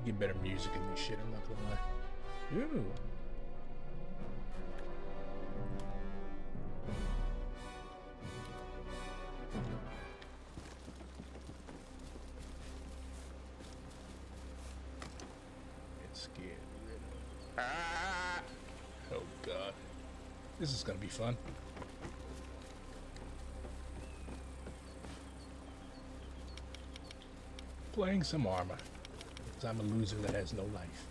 Get better music in this shit, I'm not gonna lie. Ooh. Let's get rid of... Ah! Oh god. This is gonna be fun. Playing some armor. Because I'm a loser that has no life.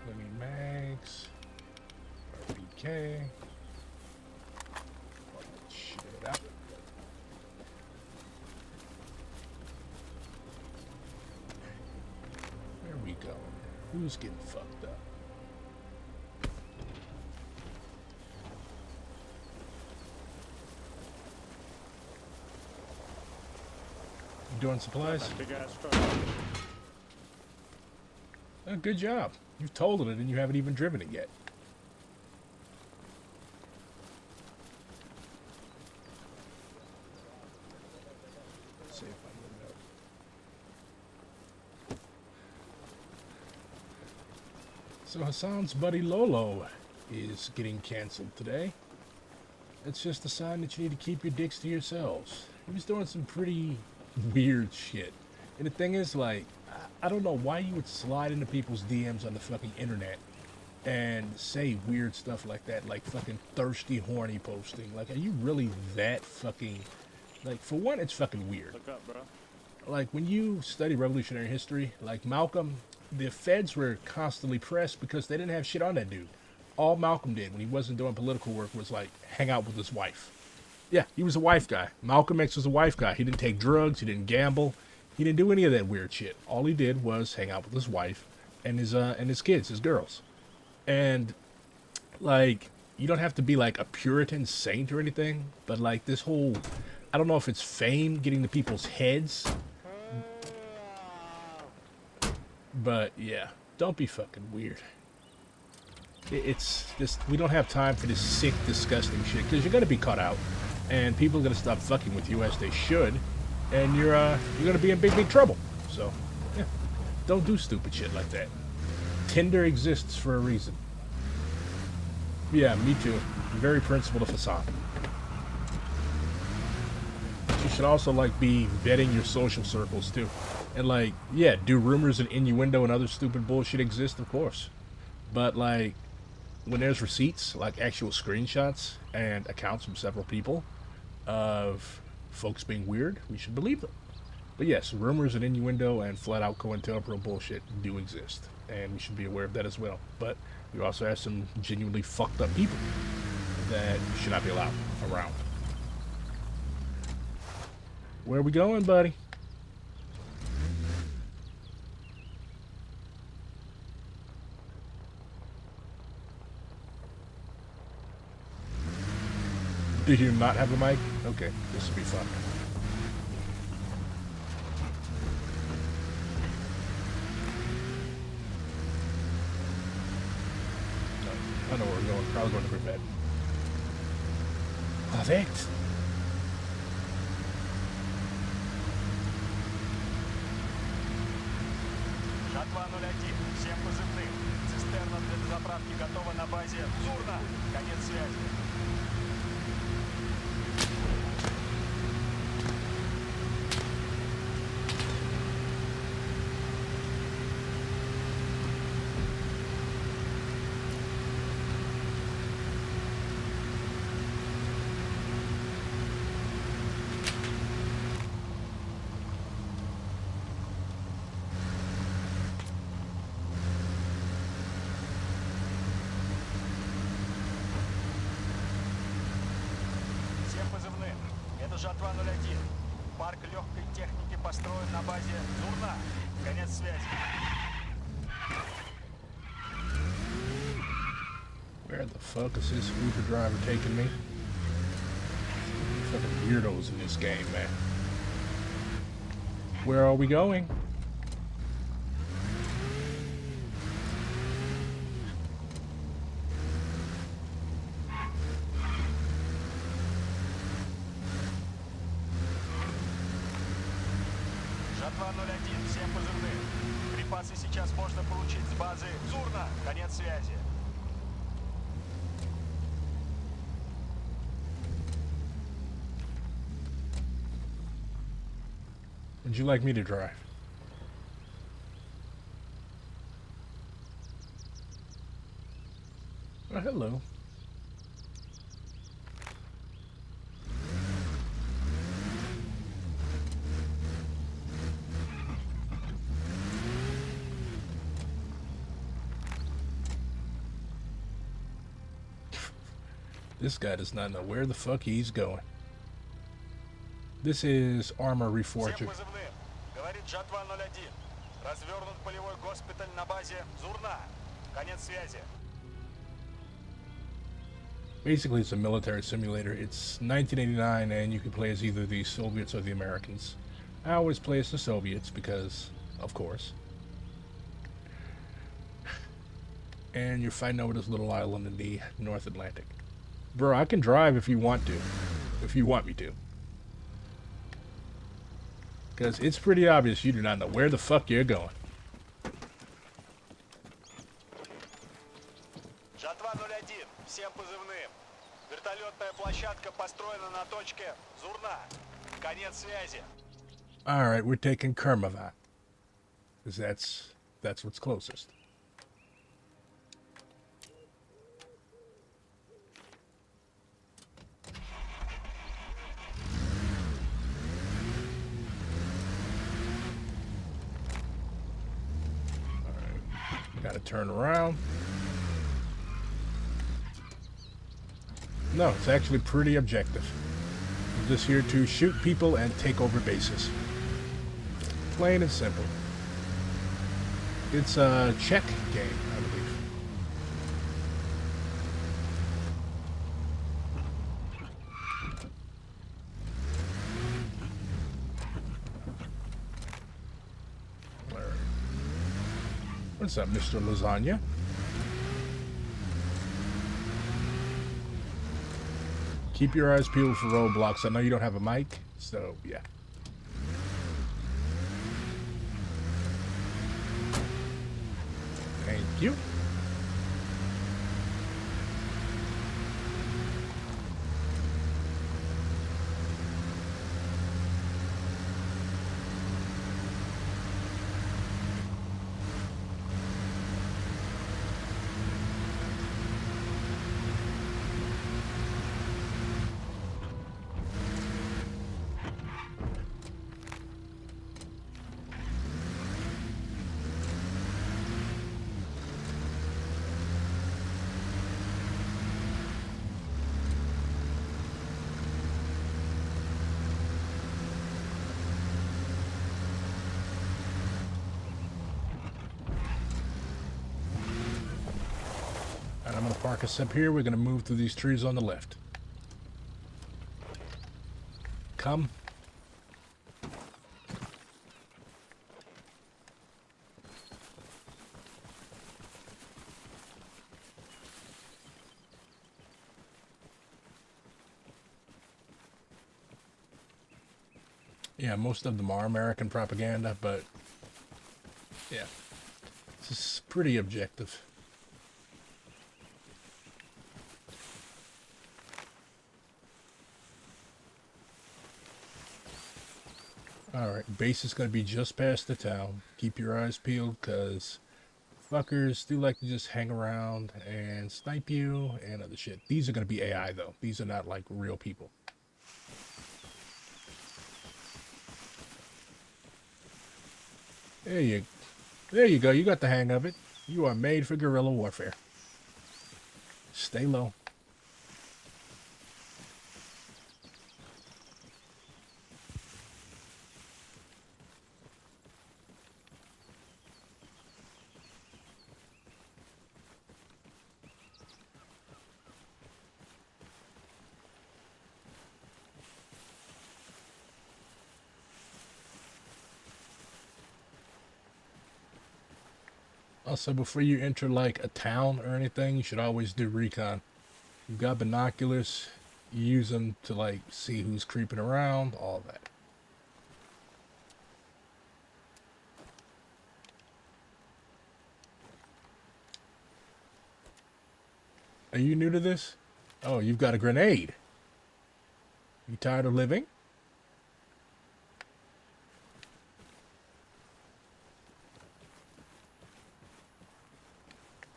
Let me max. RPK. Shit out. Where we going? Who's getting fucked up? You doing supplies? Oh, good job. You've totaled it and you haven't even driven it yet. Let's see if I can know. So Hassan's buddy Lolo is getting canceled today. It's just a sign that you need to keep your dicks to yourselves. He was doing some pretty weird shit. And the thing is, like, I don't know why you would slide into people's DMs on the fucking internet and say weird stuff like that, like fucking thirsty, horny posting. Like, are you really that fucking... Like, for one, it's fucking weird. Look up, bro. Like, when you study revolutionary history, like Malcolm, the feds were constantly pressed because they didn't have shit on that dude. All Malcolm did when he wasn't doing political work was, like, hang out with his wife. Yeah, he was a wife guy. Malcolm X was a wife guy. He didn't take drugs. He didn't gamble. He didn't do any of that weird shit. All he did was hang out with his wife and his kids, his girls. And, like, you don't have to be, like, a Puritan saint or anything, but, like, this whole... I don't know if it's fame getting to people's heads. But, yeah. Don't be fucking weird. It's just... We don't have time for this sick, disgusting shit, because you're going to be caught out. And people are going to stop fucking with you, as they should. And you're going to be in big, big trouble. So, yeah. Don't do stupid shit like that. Tinder exists for a reason. Yeah, me too. Very principled of Hassan. You should also, like, be vetting your social circles, too. And, like, yeah, do rumors and innuendo and other stupid bullshit exist? Of course. But, like, when there's receipts, like actual screenshots and accounts from several people of folks being weird, we should believe them. But yes, rumors and innuendo and flat-out COINTELPRO bullshit do exist. And we should be aware of that as well. But we also have some genuinely fucked up people that should not be allowed around. Where are we going, buddy? Do you not have a mic? Okay, this will be fun. I know where we're going. Probably going to bed. Perfect. Жатва 01. Всем позывным. Цистерна для заправки готова на базе. Зурна. Конец связи. Жатва 01. Парк легкой техники построен на базе Зурна. Конец связи. Where the fuck is this Uber driver taking me? Fucking weirdos in this game, man. Where are we going? Жатва 01, всем позывным. Припасы сейчас можно получить с базы Зурна. Конец связи. Would you like me to drive? Oh, hello. This guy does not know where the fuck he's going. This is armor Всем reforging. позывным. Говорит Жатва 01. Развернут полевой госпиталь на базе Зурна. Конец связи. Basically, it's a military simulator. It's 1989, and you can play as either the Soviets or the Americans. I always play as the Soviets because, of course. And you're fighting over this little island in the North Atlantic. Bro, I can drive if you want to. If you want me to. Because it's pretty obvious you do not know where the fuck you're going. Жатва 01. Всем позывным. Вертолетная площадка построена на точке Зурна. Конец связи. Alright, we're taking Kermavat. Because that's what's closest. Gotta turn around. No, it's actually pretty objective. I'm just here to shoot people and take over bases. Plain and simple. It's a Czech game, I believe. What's up, Mr. Lasagna? Keep your eyes peeled for roadblocks. I know you don't have a mic, so yeah. Thank you. And I'm going to park us up here. We're going to move through these trees on the left. Come. Yeah, most of them are American propaganda, but yeah, this is pretty objective. Alright, base is going to be just past the town. Keep your eyes peeled, because fuckers do like to just hang around and snipe you and other shit. These are going to be AI, though. These are not, like, real people. There you go. You got the hang of it. You are made for guerrilla warfare. Stay low. Also, before you enter like a town or anything, you should always do recon. You've got binoculars, you use them to like see who's creeping around, all that. Are you new to this? Oh, you've got a grenade. You tired of living?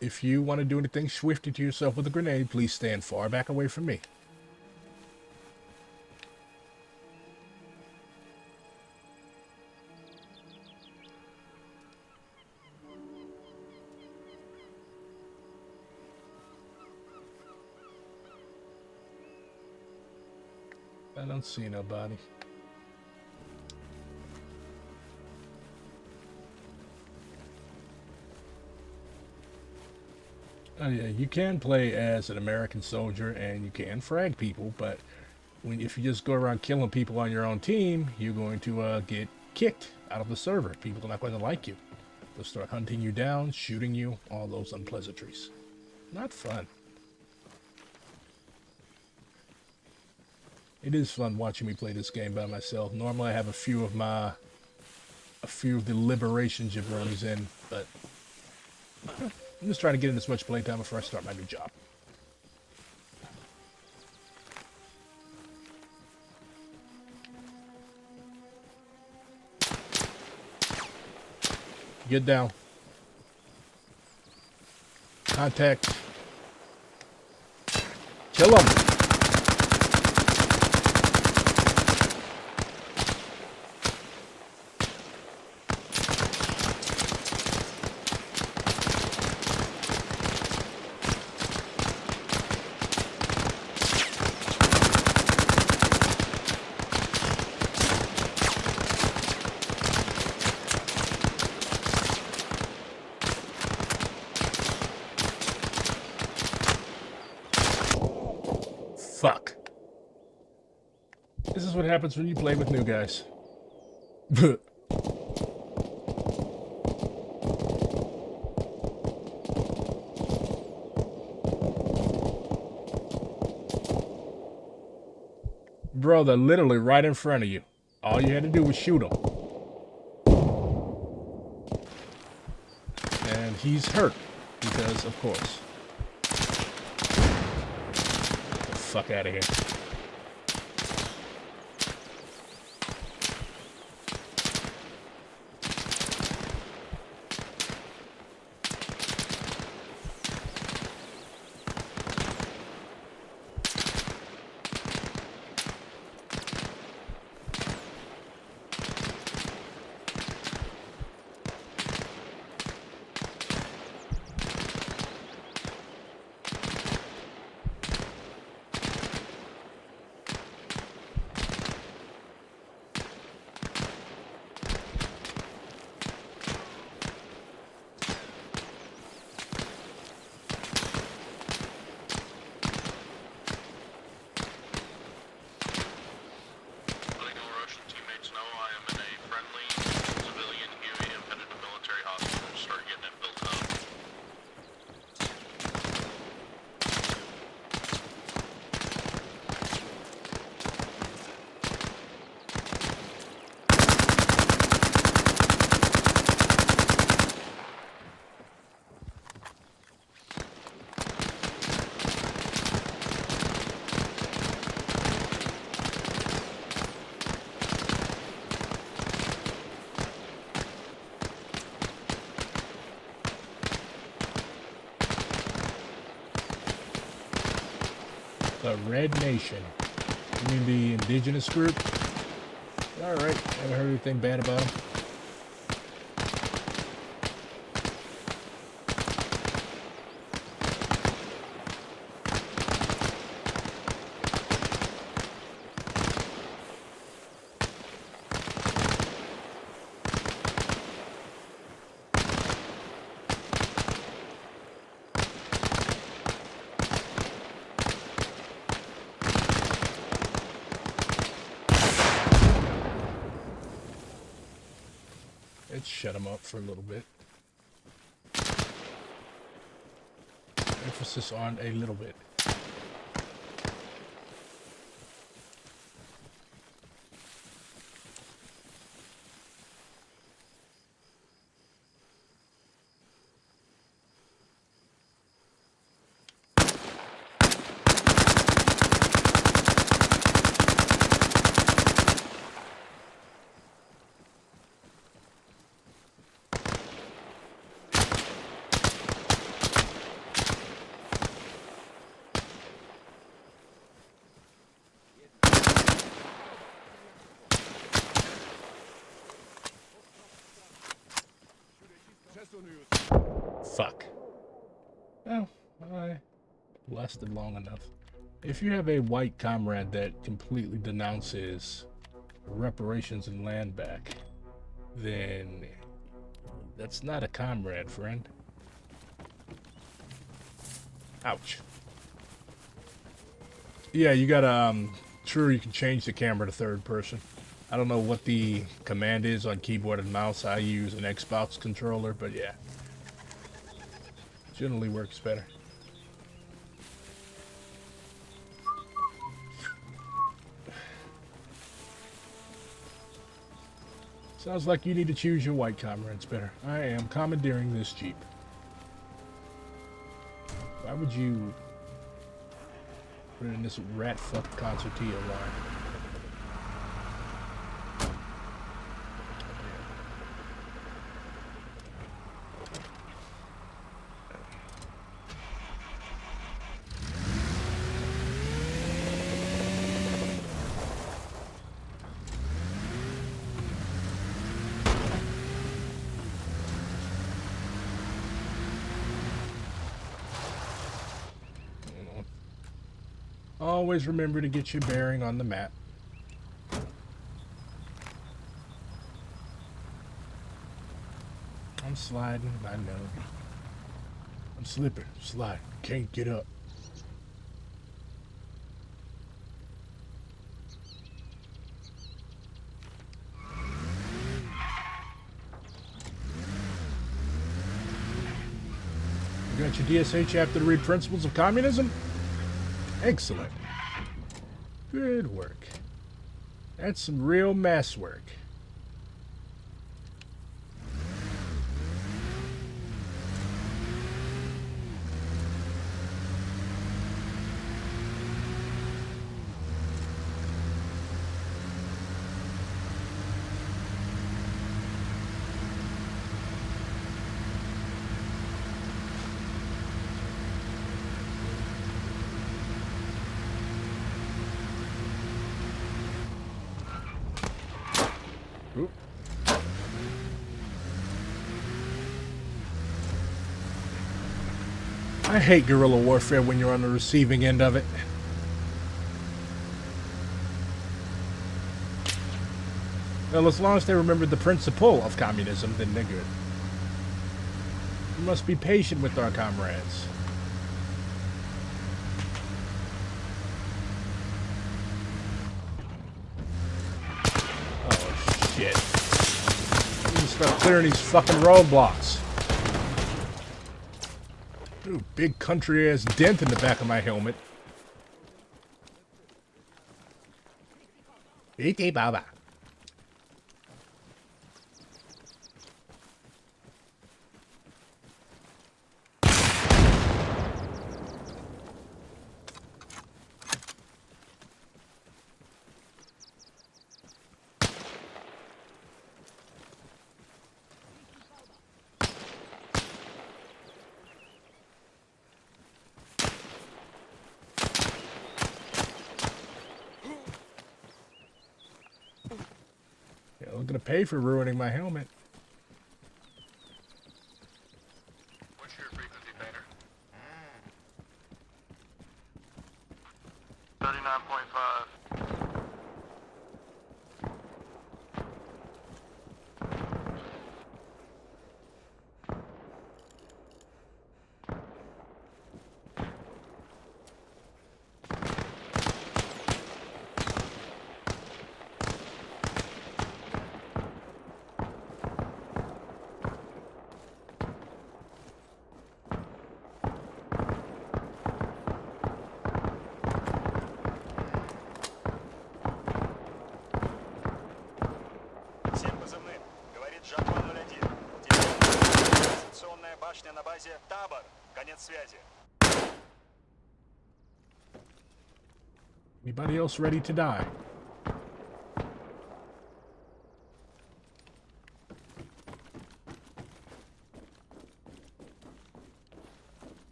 If you want to do anything swifty to yourself with a grenade, please stand far back away from me. I don't see nobody. Oh yeah, you can play as an American soldier and you can frag people, but if you just go around killing people on your own team, you're going to get kicked out of the server. People are not going to like you. They'll start hunting you down, shooting you, all those unpleasantries. Not fun. It is fun watching me play this game by myself. Normally I have a few of the Liberation jabronis in, but I'm just trying to get in as much playtime before I start my new job. Get down. Contact. Kill him. Fuck. This is what happens when you play with new guys. Bro, they're literally right in front of you. All you had to do was shoot him. And he's hurt. Because, of course. Get the fuck out of here. The Red Nation. You mean the indigenous group? Alright, haven't heard anything bad about them. Let's shut him up for a little bit. Emphasis on a little bit. Fuck. Well, I lasted long enough. If you have a white comrade that completely denounces reparations and land back, then that's not a comrade, friend. Ouch. Yeah, you gotta, true, you can change the camera to third person. I don't know what the command is on keyboard and mouse. I use an Xbox controller, but yeah. Generally works better. Sounds like you need to choose your white comrades better. I am commandeering this Jeep. Why would you put it in this rat fuck concertina line? Always remember to get your bearing on the map. I'm sliding, I know. I'm slipping, sliding, can't get up. You got your DSA chapter to read Principles of Communism? Excellent. Good work. That's some real mass work. Oop. I hate guerrilla warfare when you're on the receiving end of it. Well, as long as they remember the principle of communism, then they're good. We must be patient with our comrades. Oh, shit. I need to start clearing these fucking roadblocks. Ooh, big country-ass dent in the back of my helmet. Iti Baba. I'm gonna pay for ruining my helmet. What's your frequency, Painter? 39.5. конец связи. Anybody else ready to die?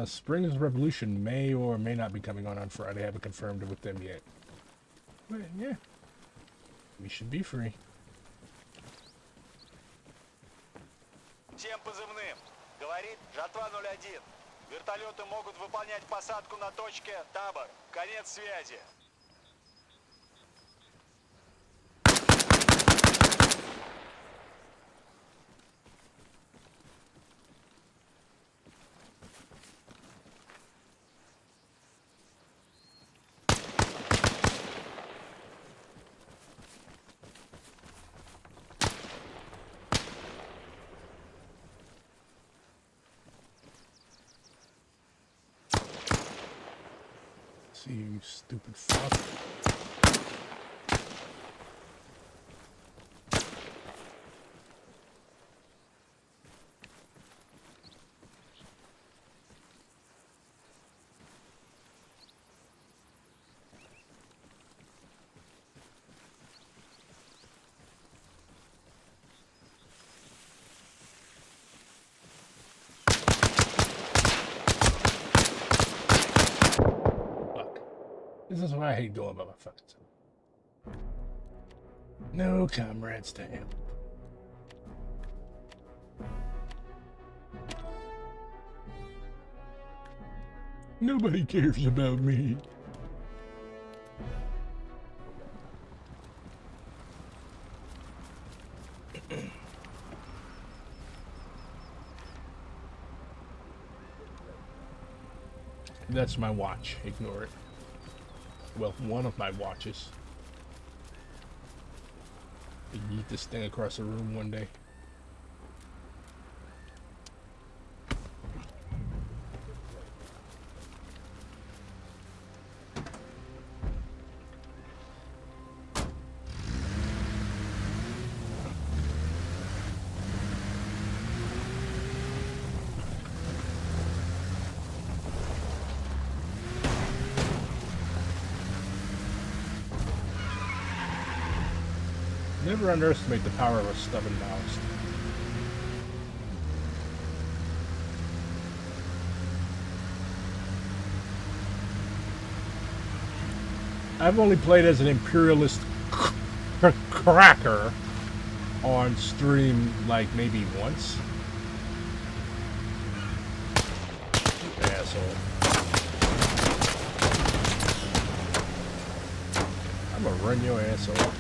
Springs Revolution may or may not be coming on Friday. I haven't confirmed it with them yet. But yeah, we should be free. Всем позывным. Говорит Жатва 01. Вертолеты могут выполнять посадку на точке Табор. Конец связи. See you, stupid fuck. This is why I hate going by my fucking self. No comrades to help. Nobody cares about me. That's my watch. Ignore it. Well, one of my watches. I yeet this thing across the room one day. Never underestimate the power of a stubborn Maoist. I've only played as an imperialist cracker on stream like maybe once. You asshole. I'm gonna run your asshole.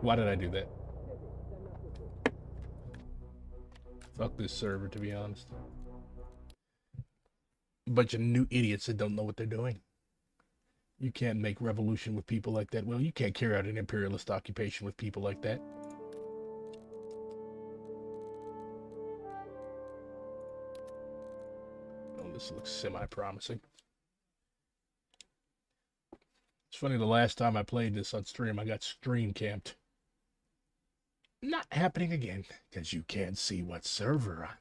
Why did I do that? Fuck this server, to be honest. A bunch of new idiots that don't know what they're doing. You can't make revolution with people like that. Well, you can't carry out an imperialist occupation with people like that. Oh, this looks semi-promising. It's funny, the last time I played this on stream, I got stream camped. Not happening again, because you can't see what server I'm.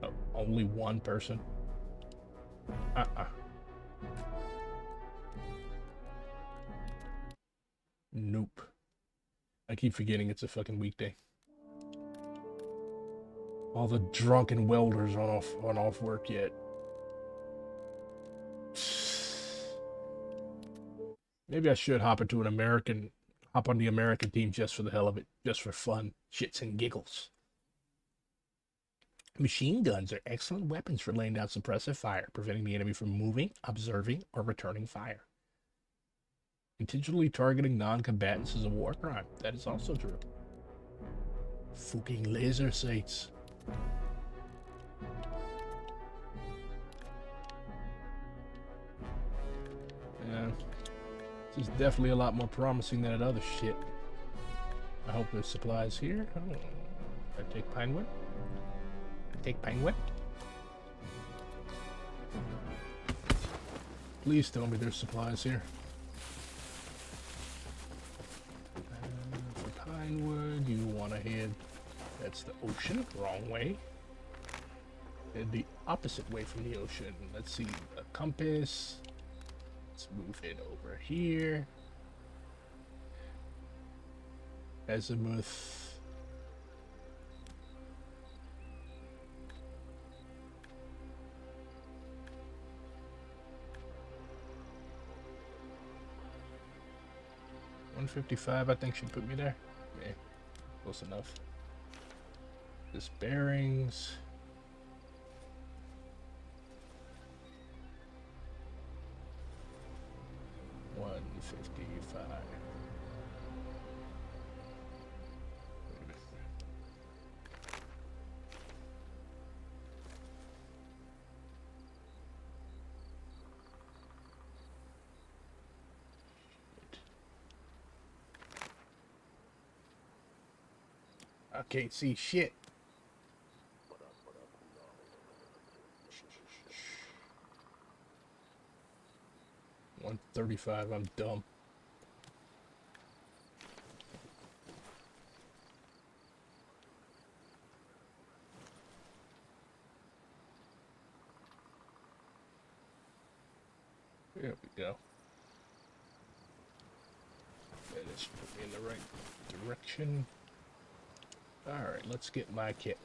Oh, only one person? Nope. I keep forgetting it's a fucking weekday. All the drunken welders aren't off work yet. Maybe I should hop on the American team just for the hell of it, just for fun, shits and giggles. Machine guns are excellent weapons for laying down suppressive fire, preventing the enemy from moving, observing, or returning fire. Intentionally targeting non-combatants is a war crime. That is also true. Fucking laser sights. Yeah. This is definitely a lot more promising than that other shit. I hope there's supplies here. Oh, I take pine wood. Take Penguin? Please tell me there's supplies here. For Pinewood, you want to head... That's the ocean. Wrong way. Head the opposite way from the ocean. Let's see. A compass. Let's move it over here. Azimuth. $155, I think, should put me there. Yeah, close enough. This bearings. $155. I can't see shit. $135, I'm dumb. There we go. That is put me in the right direction. Alright, let's get my kit.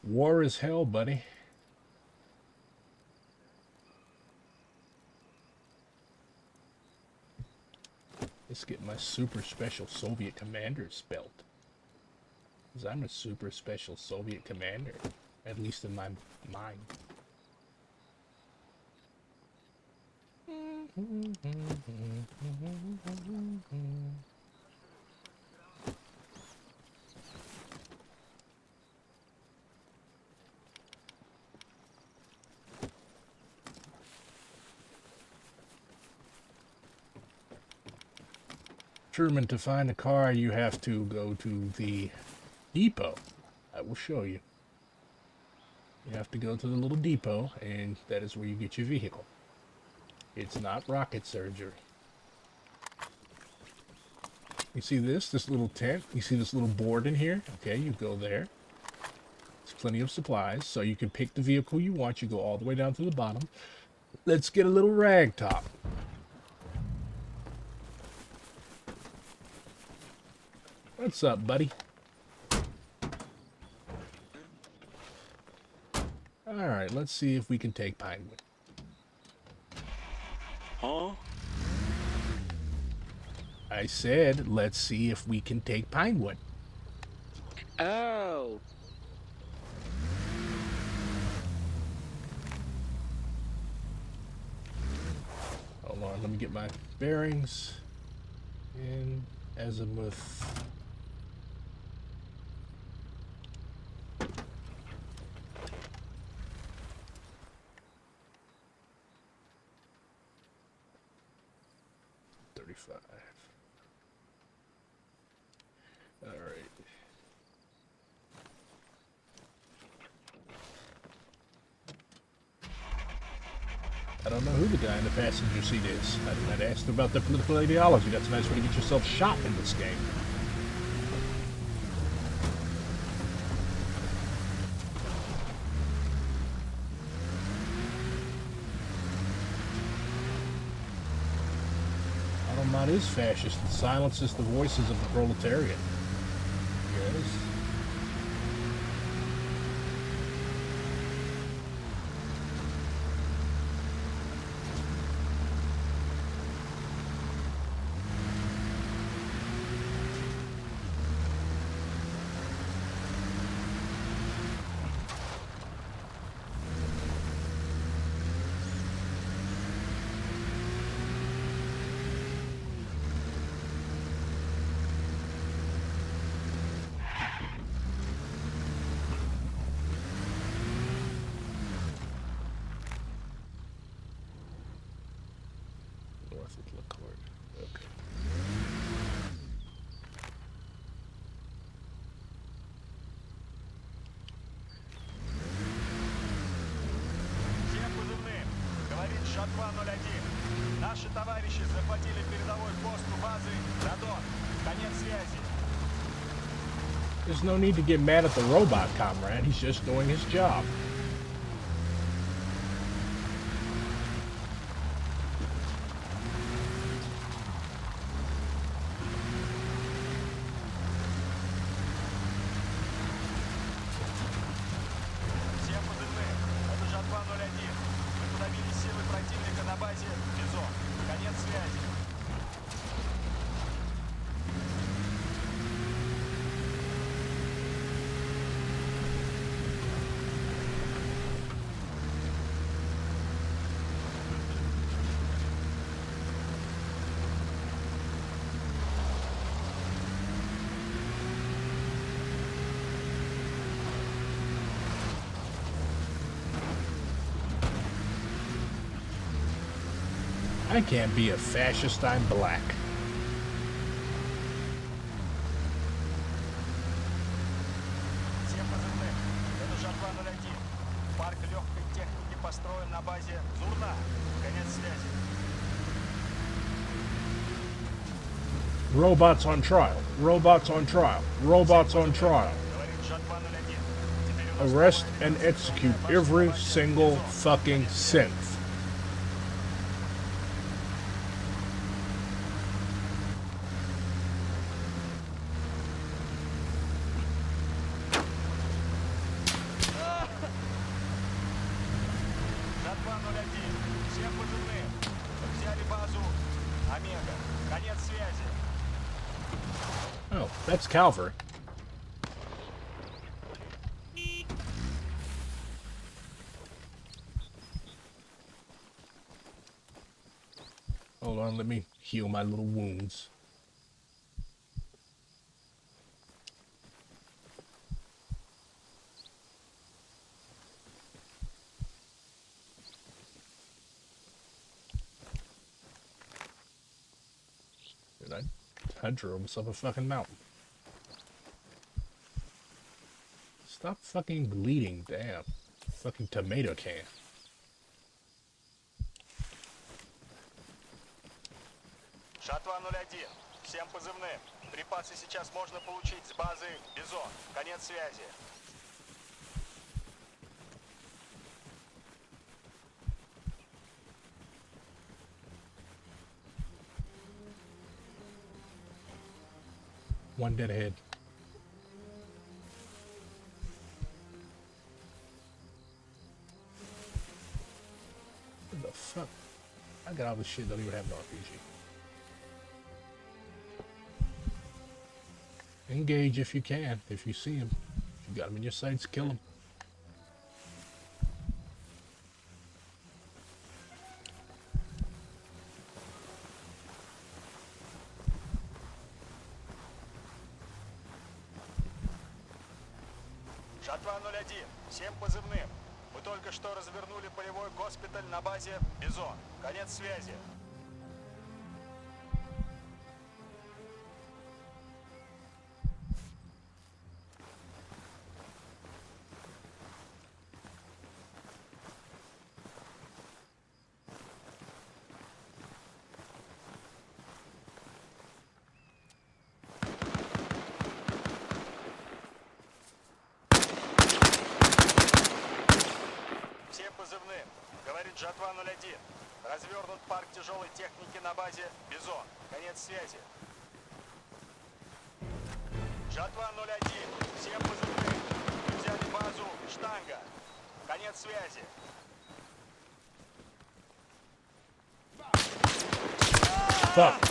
War is hell, buddy. Let's get my super special Soviet commander's belt. Because I'm a super special Soviet commander. At least in my mind. Truman, to find a car, you have to go to the depot. I will show you. You have to go to the little depot, and that is where you get your vehicle. It's not rocket surgery. You see this little tent? You see this little board in here? Okay, you go there. There's plenty of supplies, so you can pick the vehicle you want. You go all the way down to the bottom. Let's get a little rag top. What's up, buddy? Alright, let's see if we can take Pinewood. Huh? I said, let's see if we can take Pinewood. Oh. Hold on, let me get my bearings. And azimuth. All right. I don't know who the guy in the passenger seat is. I did not ask them about their political ideology. That's a nice way to get yourself shot in this game. Automat is fascist. It silences the voices of the proletariat. Yes. There's no need to get mad at the robot, comrade. He's just doing his job. Всем позывным. Это Жатва 01. Мы подавили силы противника на базе Бизон. Конец связи. I can't be a fascist, I'm black. Всем позывным. Это Жатва 01. Парк легкой техники построен на базе Зурна. Конец связи. Robots on trial. Robots on trial. Robots on trial. Говорит Жатва 01. Теперь у нас Arrest новая and версия. execute На every базе single Бизон. fucking synth. Жатва 01. Всем позывным. Взяли базу Омега. Конец связи. Oh, that's Calvary. Hold on, let me heal my little wounds. Dude, I drove myself a fucking mountain. Stop fucking bleeding, damn. Fucking tomato can. Жатва 01. Всем позывным. Припасы сейчас можно получить с базы Бизон. Конец связи. One dead ahead. What the fuck? I got all this shit, don't even have an RPG. Engage if you can, if you see him. If you got him in your sights, kill him. Жатва 01. Всем позывным. Мы только что развернули полевой госпиталь на базе Бизон. Конец связи. Всем позывным. Говорит Жатва 01. Развернут парк тяжелой техники на базе Бизон. Конец связи. Жатва 01. Всем позывным. Мы взяли базу Штанга. Конец связи. Fuck.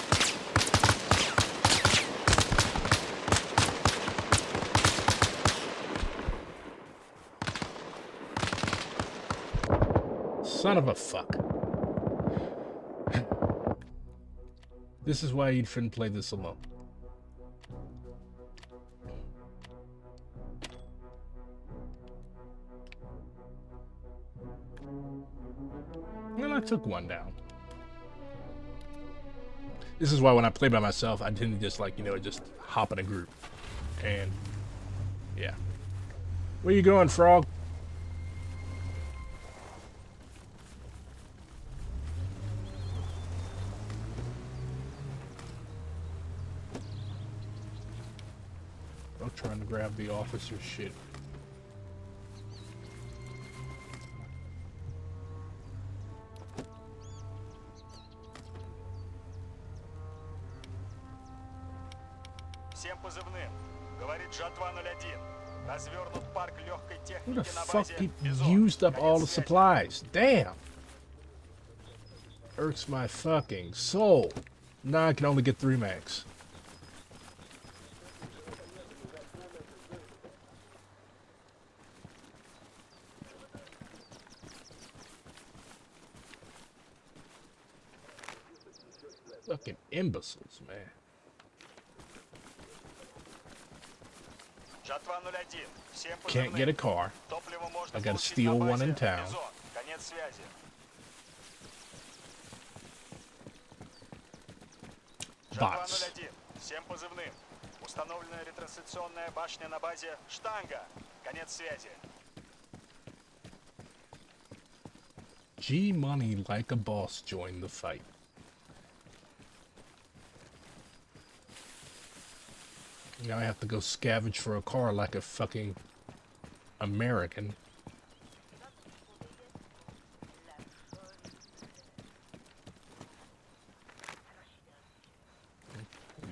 Son of a fuck. This is why you shouldn't play this alone. And I took one down. This is why when I play by myself, I tend to just like, you know, just hop in a group. And yeah. Where you going, frog? I'm trying to grab the officer shit. Всем позывным. Говорит Жатва-01. Развернут парк легкой Who the техники на fuck базе Бизон. used up all the Конец связи. supplies? Damn! Irks my fucking soul. Now I can only get 3 max. Fucking imbeciles, man. Жатва-01. Всем Can't позывным. get a car. Топливо можно I gotta получить steal на one базе in town. Бизон. Конец связи. Bots. Жатва-01. Всем позывным. Установлена ретрансляционная башня на базе Штанга. Конец связи. G Money like a boss joined the fight. Now I have to go scavenge for a car like a fucking American.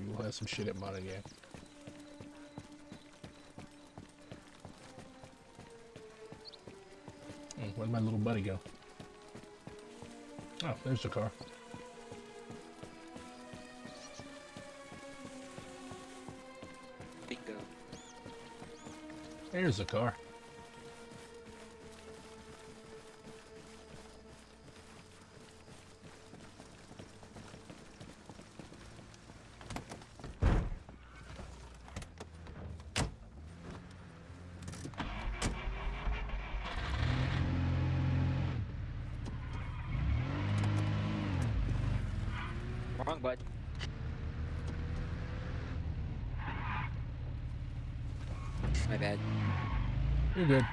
We'll have some shit at money, yeah. Where'd my little buddy go? Oh, there's the car. Bingo. There's the car. Wrong button. My bad. You're good.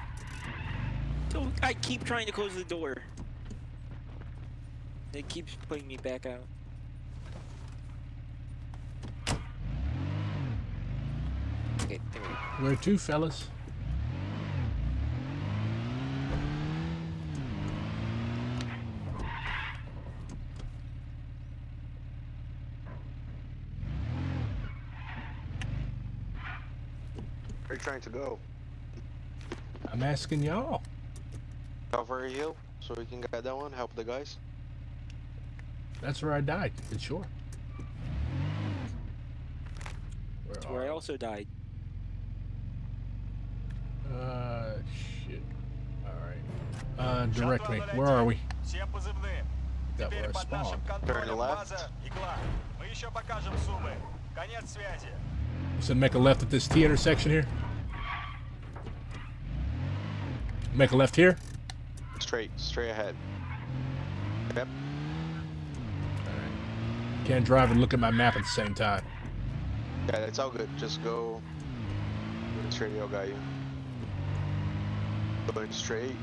Don't, I keep trying to close the door. It keeps putting me back out. Okay, there we go. Where to, fellas? Where are you trying to go? I'm asking y'all. Cover a hill so we can get that one, help the guys. That's where I died, it's sure. That's where I also died. Shit. Alright. Direct me. Where are we? Всем позывным. That Теперь where I под нашим spawned. Turn контролем left. база Игла. Мы еще покажем Сумы. Конец связи. You said make a left at this T intersection here? Make a left here? Straight ahead. Yep. Alright. Can't drive and look at my map at the same time. Yeah, it's all good. Just go straight. I'll guide you. Going straight.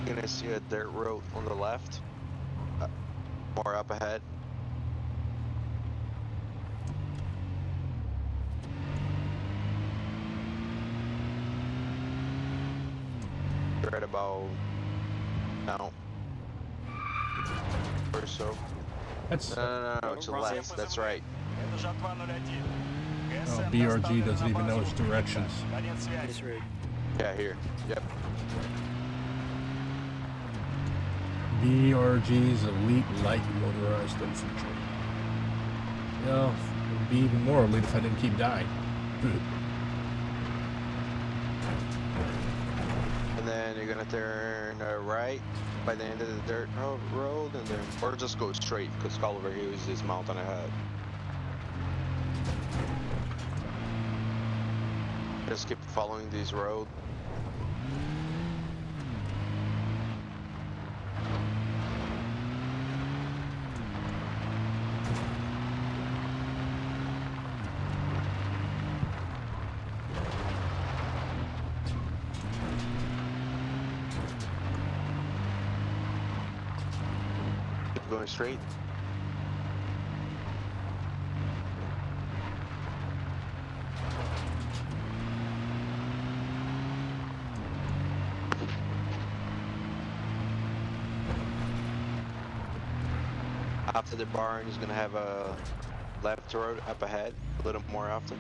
You're gonna see a dirt road on the left. More up ahead. Right about now. Or so. That's No, to the Wrong. left. That's right. Это Жатва-01. Oh, ГСМ BRG доставлена doesn't на even know базу its directions. Конец связи. This road. Yeah, here. Yep. BRG's elite light motorized infantry. Well, it would be even more elite if I didn't keep dying. And then you're gonna turn right by the end of the dirt road, and then or just go straight because Culver here is this mountain ahead. Just keep following this road. Keep going straight. After the barn is gonna have a left road up ahead, a little more often.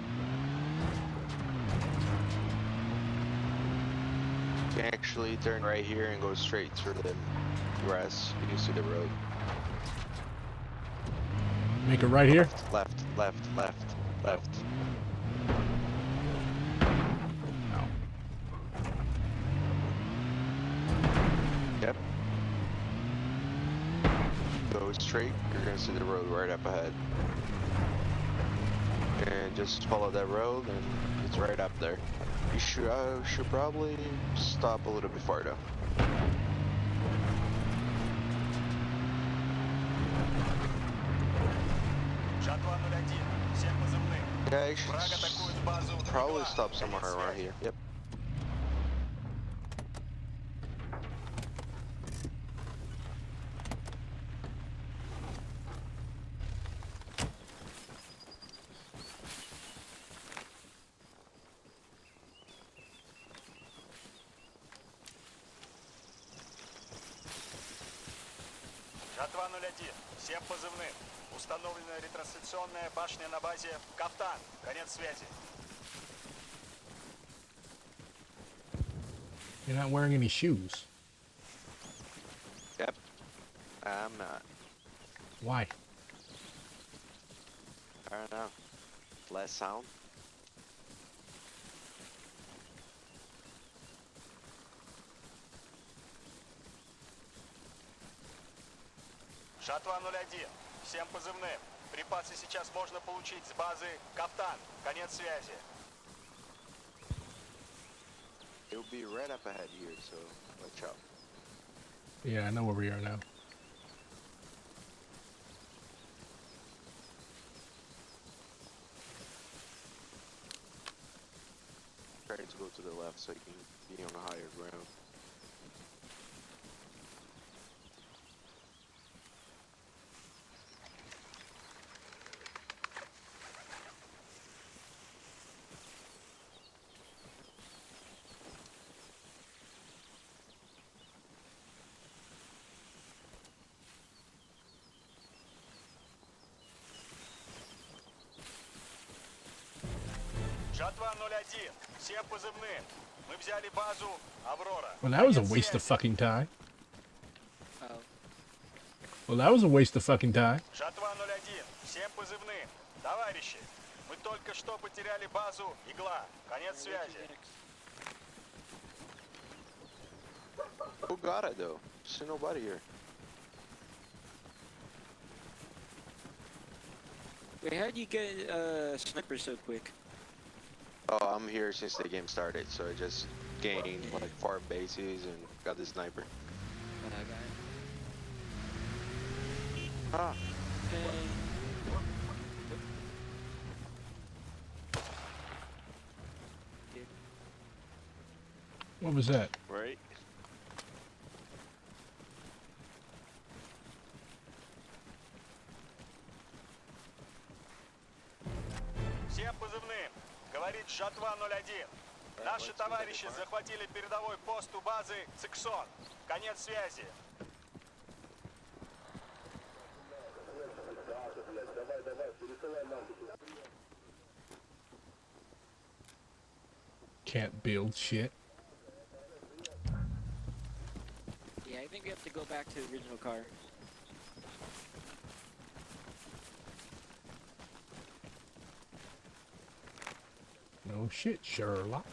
You can actually turn right here and go straight through the grass. You can see the road. Make it right here. Left, left, left, left. Yep. Go straight, you're gonna see the road right up ahead. And just follow that road and it's right up there. You should probably stop a little bit farther. Жатва 01. Всем позывным. Yeah, you Враг атакует базу. should probably Игла. stop somewhere Конец around связи. here. Yep. Жатва 01. Всем позывным. Установлена ретрансляционная башня на базе Кафтан. Конец связи. You're not wearing any shoes. Yep. I'm not. Why? I don't know. Less sound. Жатва 01. Всем позывным. Припасы сейчас можно получить с базы Кафтан. Конец связи. It'll be right up ahead here, so watch out. Yeah, I know where we are now. Try to go to the left so you can be on a higher ground. Жатва 01. Всем позывным. Мы взяли базу Аврора. Well, that was a Конец waste of связи. fucking time. Oh. Well, that was a waste of fucking time. Жатва 01. Всем позывным. Товарищи, мы только что потеряли базу Игла. Конец связи. Who got it though? See nobody here. Wait, how'd you get sniper so quick? Oh, I'm here since the game started, so I just gained like 4 bases and got the sniper. I got it. Ah, Okay. What was that? right? Всем позывным. Говорит Жатва 01. Наши товарищи захватили передовой пост у базы Циксон. Конец связи. Can't build shit. Yeah, I think we have to go back to the original car. No shit, Sherlock.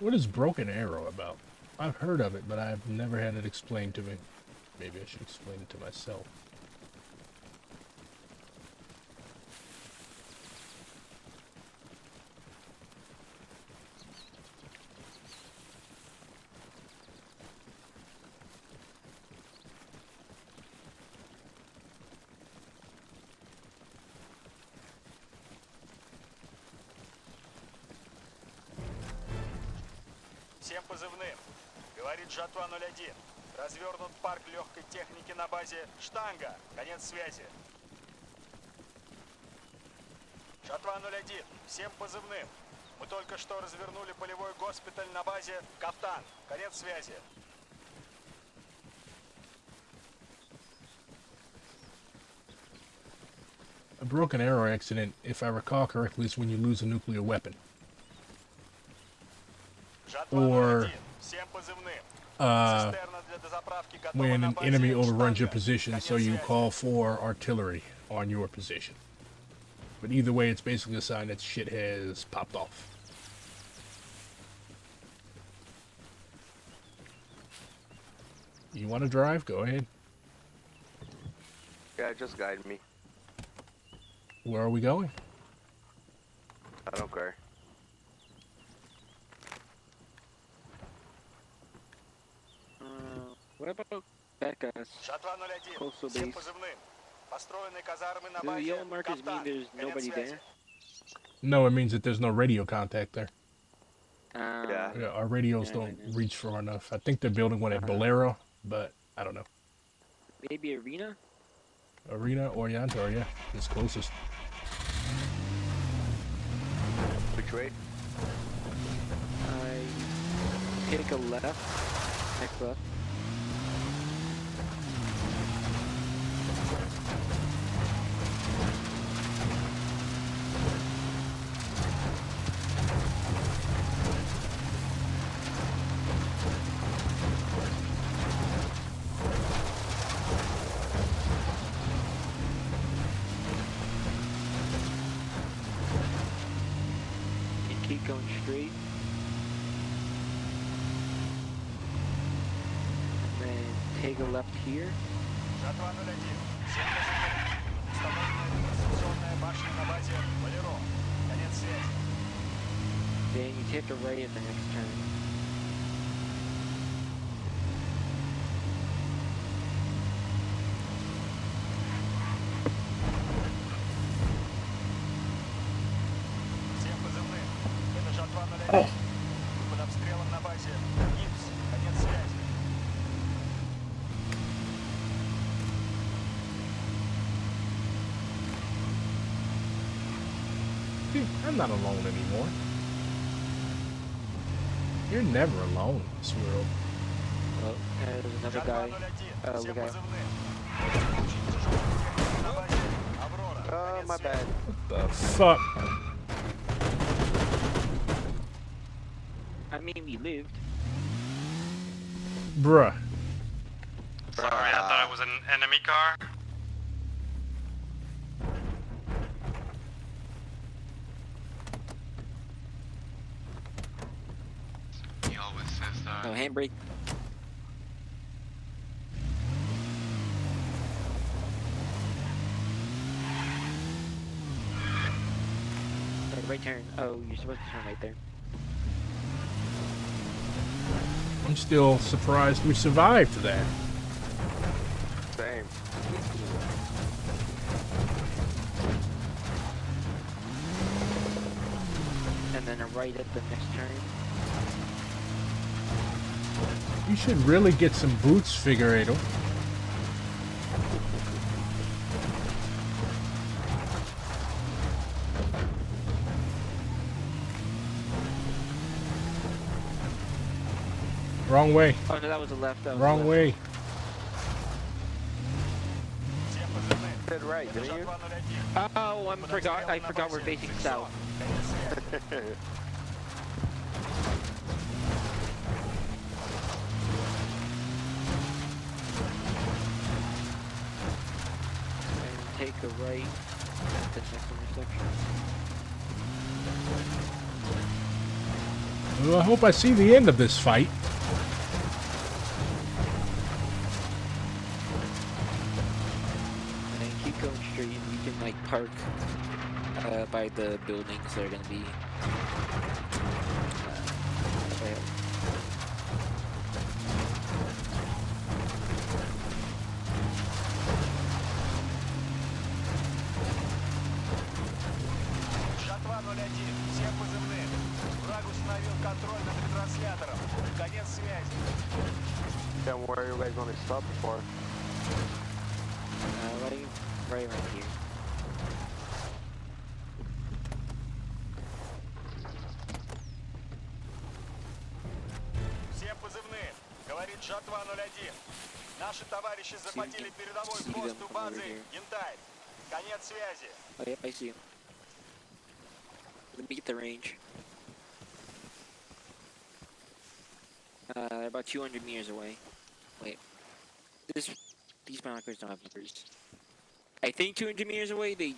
What is Broken Arrow about? I've heard of it, but I've never had it explained to me. Maybe I should explain it to myself. Всем позывным. Говорит Жатва 01. Развернут парк легкой техники на базе Штанга. Конец связи. Жатва 01. Всем позывным. Мы только что развернули полевой госпиталь на базе Кафтан. Конец связи. A broken arrow accident, if I recall correctly, is when you lose a nuclear weapon. Жатва Or, 01. Всем позывным. Uh, Цистерна для дозаправки готова when на an базе enemy overruns your Штанга. position, so Конец you связи. call for artillery on your position. But either way, it's basically a sign that shit has popped off. You want to drive? Go ahead. Yeah, just guide me. Where are we going? I don't care. What about that guy's? Жатва 01. Coastal Всем base. позывным. Построены казармы на Do the базе yellow markers mean Кафтан. there's Конец nobody связи. there? No, it means that there's no radio contact there. Yeah. Yeah, our radios Yeah, don't I know. reach far enough. I think they're building one at Bolero, but I don't know. Maybe Arena? Arena or Yantar, yeah, it's closest. Which way? I take a left. Next left. And keep going straight. And then take a left here. Жатва 01. Всем позывным. Установлена диверсионная башня на базе Болеро. Конец связи. Then you take a right in the next turn. Всем позывным. Это Жатва 01. Мы под обстрелом на базе ГИПС. Конец связи. Dude, I'm not alone anymore. You're never alone in this world. Oh, there's another Жатва guy. 01. Всем look at him. позывным. Очень тяжелая техника на базе Аврора. Oh, Конец my связи. bad. The fuck? I mean, we lived. Bruh. Sorry, I thought it was an enemy car. He always says that. Oh, handbrake. Right turn. Oh, you're supposed to turn right there. I'm still surprised we survived that. Same. And then a right at the next turn. You should really get some boots, Figueredo. Wrong way. Oh no, that was the left. That was Wrong the left. way. Всем позывным. Said right, Это didn't you? Жатва 01. Oh, I forgot we're facing south. Конец связи. And take a right at the next intersection. Well, I hope I see the end of this fight. And then keep going straight and you can like park by the buildings that are gonna be way up. Жатва 01. Всем позывным. Враг установил контроль над ретранслятором. Конец связи. Then where are you guys gonna stop for? Right around here. 001. Наши товарищи захватили передовой see пост them у from over базы here. Янтарь. Конец связи. Oh, yep, I see him. Let me get the range. They're about 200 meters away. Wait. These binoculars don't have numbers. I think 200 meters away, the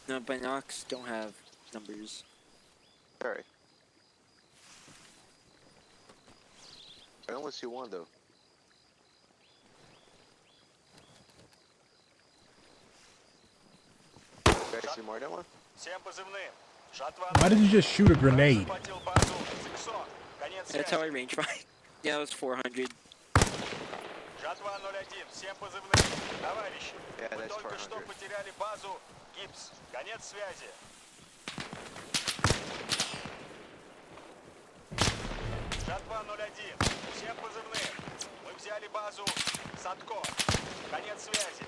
binocs don't have numbers. Alright. I only see one though. You guys see more than one? Всем позывным. Жатва Why did you just shoot a grenade? захватил базу Зиксон. Конец That's how I связи. range find. Yeah, it was 400. Жатва 01. Всем позывным. Товарищи, Yeah, мы that's только что 400. потеряли базу Гипс. Конец связи. Жатва 01. Всем позывным. Мы взяли базу Садко. Конец связи.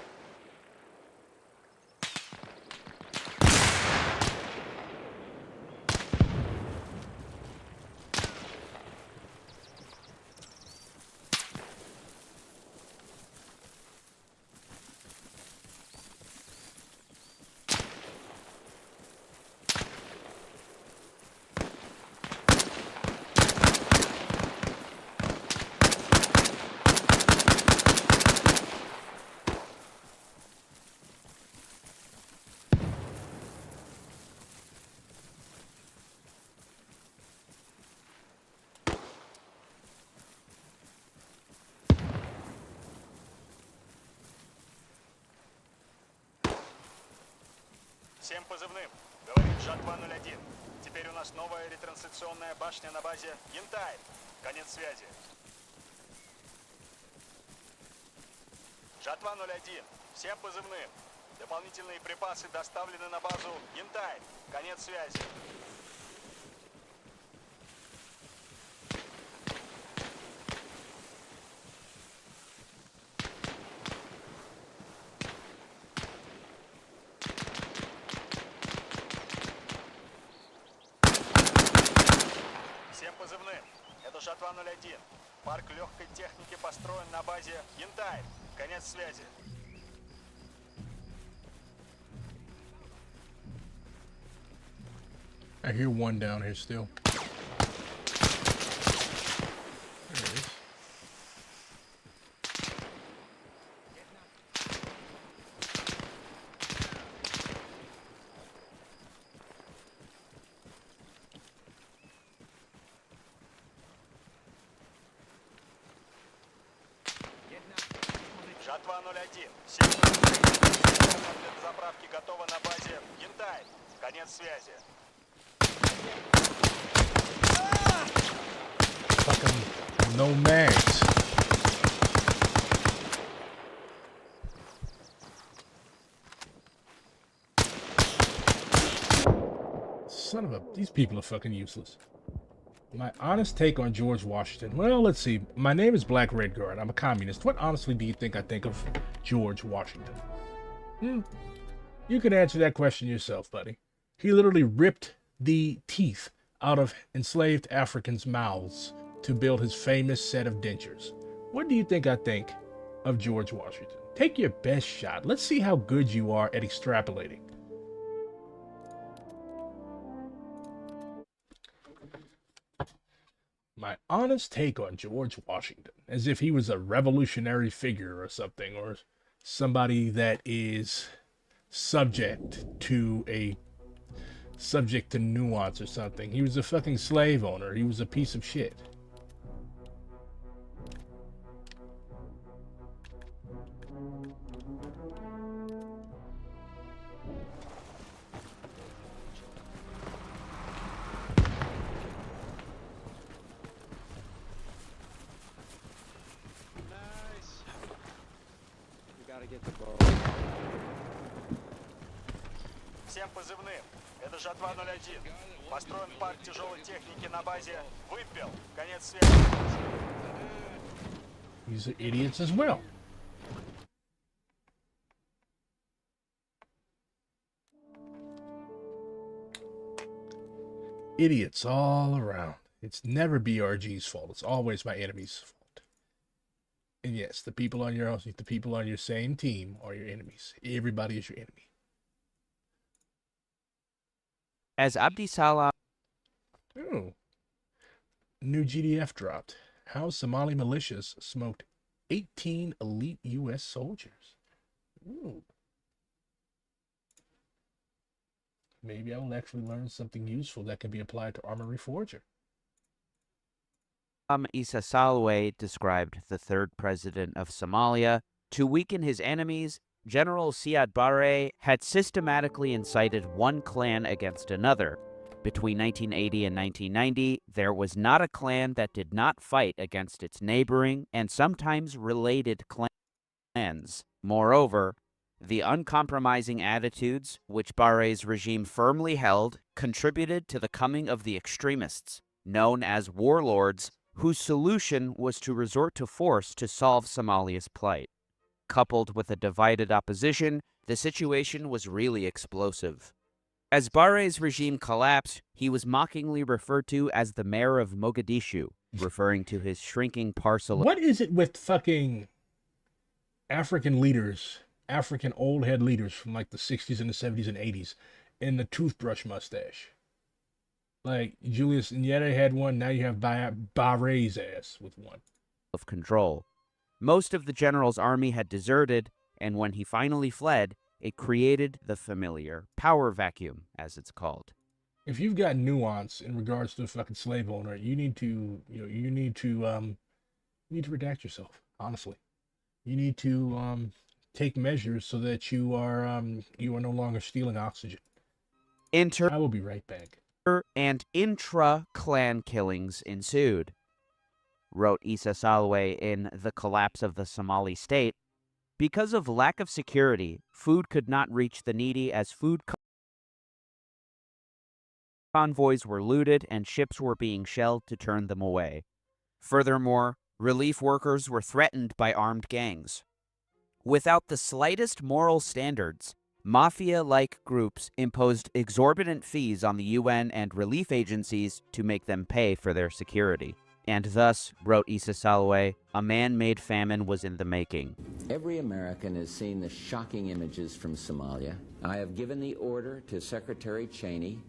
Всем позывным. Говорит Жатва 01. Теперь у нас новая ретрансляционная башня на базе Янтарь. Конец связи. Жатва 01. Всем позывным. Дополнительные припасы доставлены на базу Янтарь. Конец связи. Всем позывным. Это Жатва 01. Парк легкой техники построен на базе Янтарь. Конец связи. I hear one down here still. There it is. Жатва 01. Всем позывным. Для заправки готова на базе Янтарь. Конец связи. Fucking no mags. Son of a... These people are fucking useless. My honest take on George Washington. Well, let's see. My name is Black Redguard. I'm a communist. What honestly do you think I think of George Washington? You can answer that question yourself, buddy. He literally ripped the teeth out of enslaved Africans' mouths to build his famous set of dentures. What do you think I think of George Washington? Take your best shot. Let's see how good you are at extrapolating. My honest take on George Washington, as if he was a revolutionary figure or something, or somebody that is subject to nuance or something. He was a fucking slave owner. He was a piece of shit. Nice. We gotta get the boat. Всем позывным. Это Жатва 01. Построен парк тяжелой техники на базе Выпил. Конец связи. These are idiots as well. Idiots all around. It's never BRG's fault. It's always my enemy's fault. And yes, the people on your same team are your enemies. Everybody is your enemy. As Abdi Salah Oh, new GDF dropped. How Somali militias smoked 18 elite U.S. soldiers. Ooh. Maybe I will actually learn something useful that can be applied to Armory Forger. Issa Salwe described the third president of Somalia. To weaken his enemies, General Siad Barre had systematically incited one clan against another. Between 1980 and 1990, there was not a clan that did not fight against its neighboring and sometimes related clans. Moreover, the uncompromising attitudes which Barre's regime firmly held contributed to the coming of the extremists, known as warlords, whose solution was to resort to force to solve Somalia's plight. Coupled with a divided opposition, the situation was really explosive. As Barre's regime collapsed, he was mockingly referred to as the mayor of Mogadishu, referring to his shrinking parcel. What is it with fucking African leaders, African old head leaders from like the 60s and the 70s and 80s, and the toothbrush mustache? Like Julius Nyerere had one, now you have Barre's ass with one. Of control. Most of the general's army had deserted, and when he finally fled, it created the familiar power vacuum, as it's called. If you've got nuance in regards to a fucking slave owner, you need to redact yourself. Honestly, you need to take measures so that you are no longer stealing oxygen. I will be right back. And intra-clan killings ensued. Wrote Issa Salwe in The Collapse of the Somali State, because of lack of security, food could not reach the needy as food convoys were looted and ships were being shelled to turn them away. Furthermore, relief workers were threatened by armed gangs. Without the slightest moral standards, mafia-like groups imposed exorbitant fees on the UN and relief agencies to make them pay for their security. And thus, wrote Issa Salwe, a man-made famine was in the making. Every American has seen the shocking images from Somalia. I have given the order to Secretary Cheney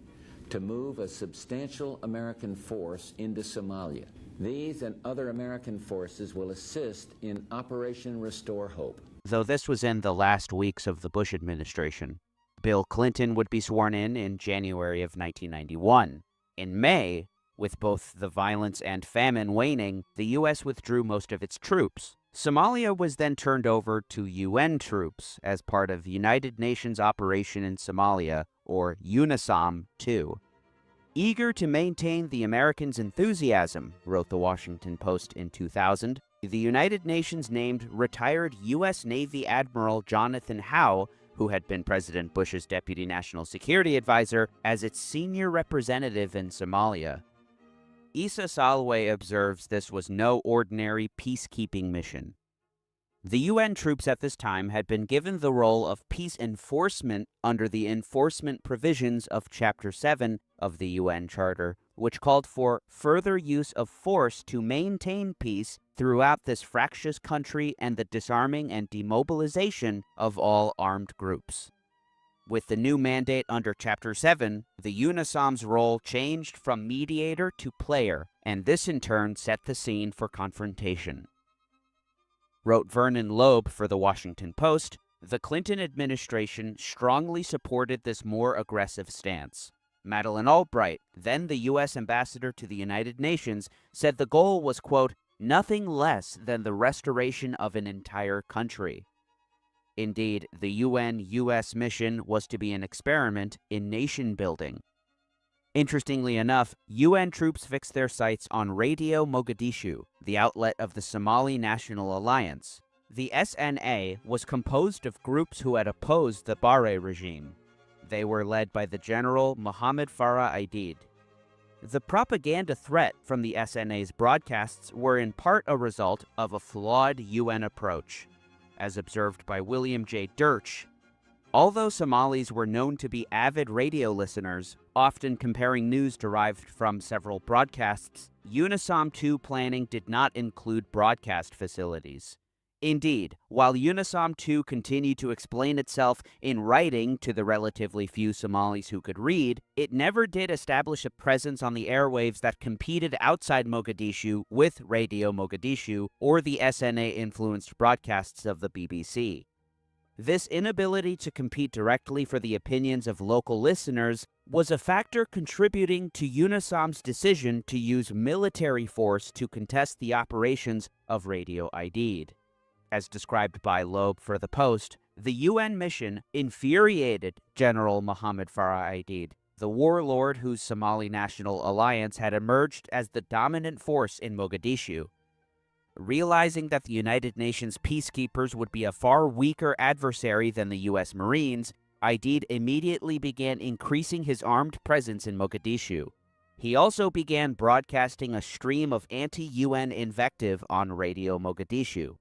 to move a substantial American force into Somalia. These and other American forces will assist in Operation Restore Hope. Though this was in the last weeks of the Bush administration, Bill Clinton would be sworn in January of 1991. In May, with both the violence and famine waning, the U.S. withdrew most of its troops. Somalia was then turned over to UN troops as part of United Nations Operation in Somalia, or UNISOM II. Eager to maintain the Americans' enthusiasm, wrote the Washington Post in 2000, the United Nations named retired U.S. Navy Admiral Jonathan Howe, who had been President Bush's Deputy National Security Advisor, as its senior representative in Somalia. Issa Salwe observes this was no ordinary peacekeeping mission. The UN troops at this time had been given the role of peace enforcement under the enforcement provisions of Chapter 7 of the UN Charter, which called for further use of force to maintain peace throughout this fractious country and the disarming and demobilization of all armed groups. With the new mandate under Chapter 7, the UNISOM's role changed from mediator to player, and this in turn set the scene for confrontation. Wrote Vernon Loeb for The Washington Post, the Clinton administration strongly supported this more aggressive stance. Madeleine Albright, then the U.S. ambassador to the United Nations, said the goal was, quote, nothing less than the restoration of an entire country. Indeed, the UN-U.S. mission was to be an experiment in nation-building. Interestingly enough, UN troops fixed their sights on Radio Mogadishu, the outlet of the Somali National Alliance. The SNA was composed of groups who had opposed the Barre regime. They were led by the general Mohammed Farah Aidid. The propaganda threat from the SNA's broadcasts were in part a result of a flawed UN approach. As observed by William J. Dirch, although Somalis were known to be avid radio listeners, often comparing news derived from several broadcasts, UNISOM II planning did not include broadcast facilities. Indeed, while UNISOM II continued to explain itself in writing to the relatively few Somalis who could read, it never did establish a presence on the airwaves that competed outside Mogadishu with Radio Mogadishu or the SNA-influenced broadcasts of the BBC. This inability to compete directly for the opinions of local listeners was a factor contributing to UNISOM's decision to use military force to contest the operations of Radio Aidid. As described by Loeb for The Post, the UN mission infuriated General Mohammed Farah Aidid, the warlord whose Somali National Alliance had emerged as the dominant force in Mogadishu. Realizing that the United Nations peacekeepers would be a far weaker adversary than the U.S. Marines, Aidid immediately began increasing his armed presence in Mogadishu. He also began broadcasting a stream of anti-UN invective on Radio Mogadishu.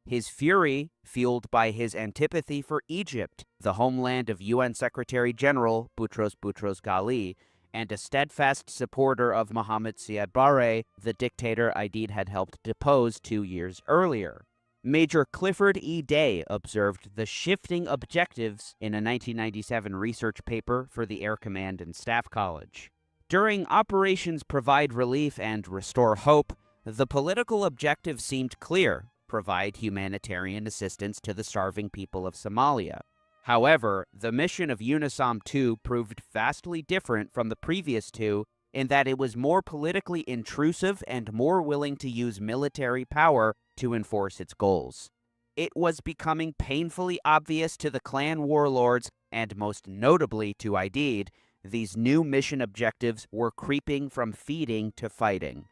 His fury, fueled by his antipathy for Egypt, the homeland of UN Secretary-General Boutros Boutros-Ghali, and a steadfast supporter of Mohammed Siad Barre, the dictator Aidid had helped depose 2 years earlier. Major Clifford E. Day observed the shifting objectives in a 1997 research paper for the Air Command and Staff College. During Operations Provide Relief and Restore Hope, the political objective seemed clear: provide humanitarian assistance to the starving people of Somalia. However, the mission of UNISOM II proved vastly different from the previous two in that it was more politically intrusive and more willing to use military power to enforce its goals. It was becoming painfully obvious to the clan warlords, and most notably to Aidid, these new mission objectives were creeping from feeding to fighting.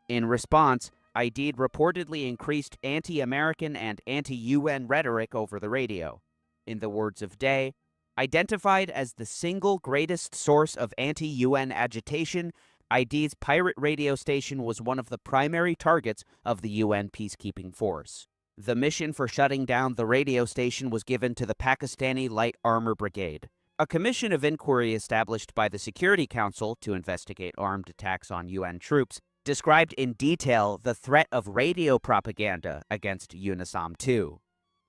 In response, Aidid reportedly increased anti-American and anti-UN rhetoric over the radio. In the words of Day, identified as the single greatest source of anti-UN agitation, Aidid's pirate radio station was one of the primary targets of the UN peacekeeping force. The mission for shutting down the radio station was given to the Pakistani Light Armor Brigade. A commission of inquiry established by the Security Council to investigate armed attacks on UN troops described in detail the threat of radio propaganda against UNISOM II.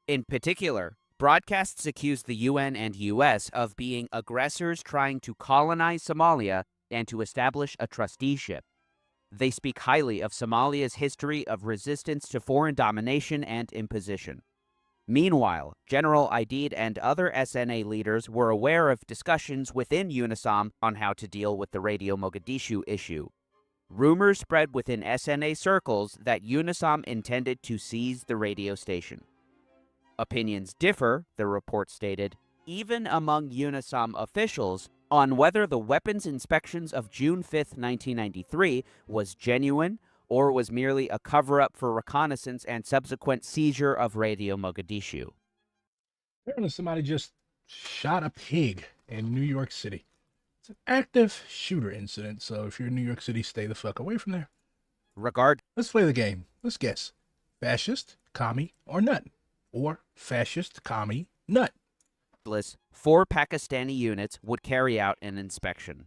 In particular, broadcasts accused the UN and US of being aggressors trying to colonize Somalia and to establish a trusteeship. They speak highly of Somalia's history of resistance to foreign domination and imposition. Meanwhile, General Aidid and other SNA leaders were aware of discussions within UNISOM on how to deal with the Radio Mogadishu issue. Rumors spread within SNA circles that UNISOM intended to seize the radio station. Opinions differ, the report stated, even among UNISOM officials on whether the weapons inspections of June 5, 1993 was genuine or was merely a cover-up for reconnaissance and subsequent seizure of Radio Mogadishu. Apparently somebody just shot a pig in New York City. It's an active shooter incident, so if you're in New York City, stay the fuck away from there. Let's play the game. Let's guess. Fascist, commie, or nut? Or fascist, commie, nut? 4 Pakistani units would carry out an inspection.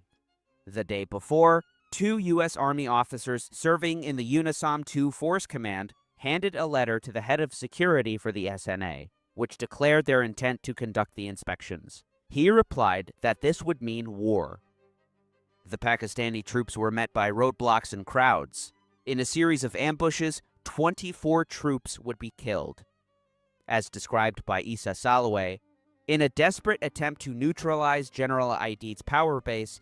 The day before, 2 U.S. Army officers serving in the UNISOM II Force Command handed a letter to the head of security for the SNA, which declared their intent to conduct the inspections. He replied that this would mean war. The Pakistani troops were met by roadblocks and crowds. In a series of ambushes, 24 troops would be killed. As described by Issa Salaway, in a desperate attempt to neutralize General Aidid's power base,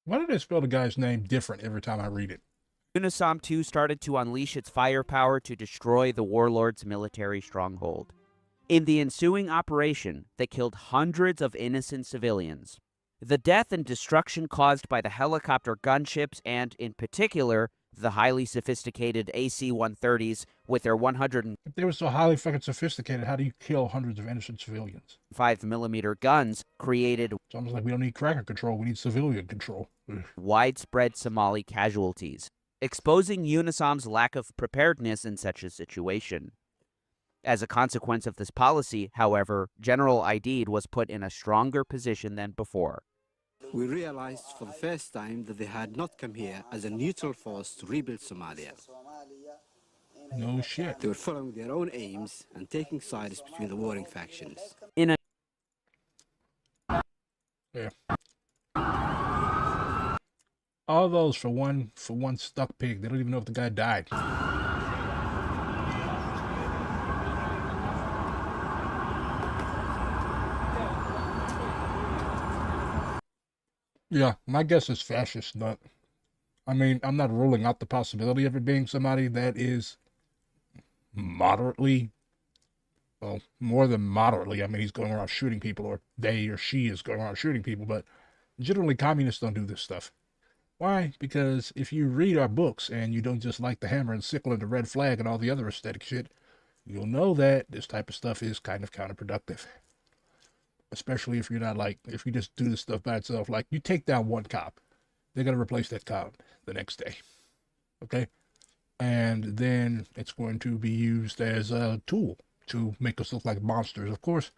Why did I spell the guy's name different every time I read it? UNISOM II started to unleash its firepower to destroy the warlord's military stronghold. In the ensuing operation, they killed hundreds of innocent civilians. The death and destruction caused by the helicopter gunships and, in particular, the highly sophisticated AC-130s with their 105mm If they were so highly fucking sophisticated, how do you kill hundreds of innocent civilians? guns created It's almost like we don't need cracker control, we need civilian control. Ugh. widespread Somali casualties, exposing UNISOM's lack of preparedness in such a situation. As a consequence of this policy, however, General Aidid was put in a stronger position than before. We realized for the first time that they had not come here as a neutral force to rebuild Somalia. No shit. They were following their own aims and taking sides between the warring factions. In a Yeah. All those for one stuck pig. They don't even know if the guy died. Yeah, my guess is fascist, but I mean, I'm not ruling out the possibility of it being somebody that is moderately, well, more than moderately. I mean, he's going around shooting people, or they or she is going around shooting people, but generally communists don't do this stuff. Why? Because if you read our books and you don't just like the hammer and sickle and the red flag and all the other aesthetic shit, you'll know that this type of stuff is kind of counterproductive. Especially if you're not like, if you just do this stuff by itself. Like, you take down one cop, they're going to replace that cop the next day. Okay? And then it's going to be used as a tool to make us look like monsters. Of course,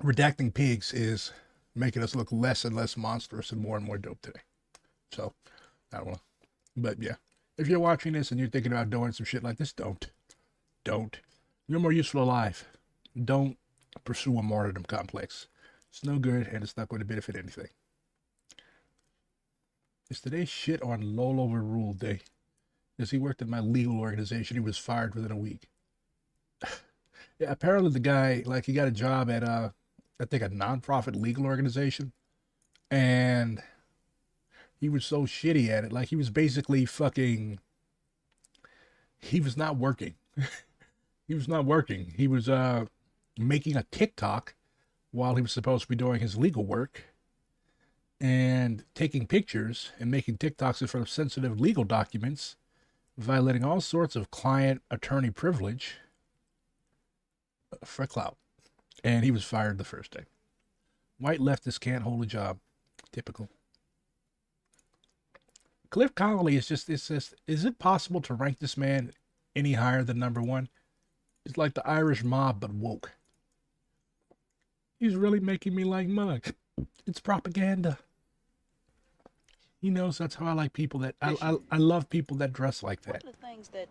redacting pigs is making us look less and less monstrous and more dope today. So, I don't know. But yeah, if you're watching this and you're thinking about doing some shit like this, don't. You're more useful alive. Don't pursue a martyrdom complex. It's no good and it's not going to benefit anything. Is today's shit on Lowell overruled day? Because he worked in my legal organization, he was fired within a week. Yeah, apparently the guy, like, he got a job at I think a non-profit legal organization, and he was so shitty at it. Like, he was basically fucking, he was not working. He was not working. He was making a TikTok while he was supposed to be doing his legal work, and taking pictures and making TikToks in front of sensitive legal documents, violating all sorts of client-attorney privilege for clout. And he was fired the first day. White leftists can't hold a job. Typical. Cliff Connolly is just, is it possible to rank this man any higher than number one? It's like the Irish mob, but woke. He's really making me like mug. It's propaganda. He knows that's how I like people that, I love people that dress like that. One of the things that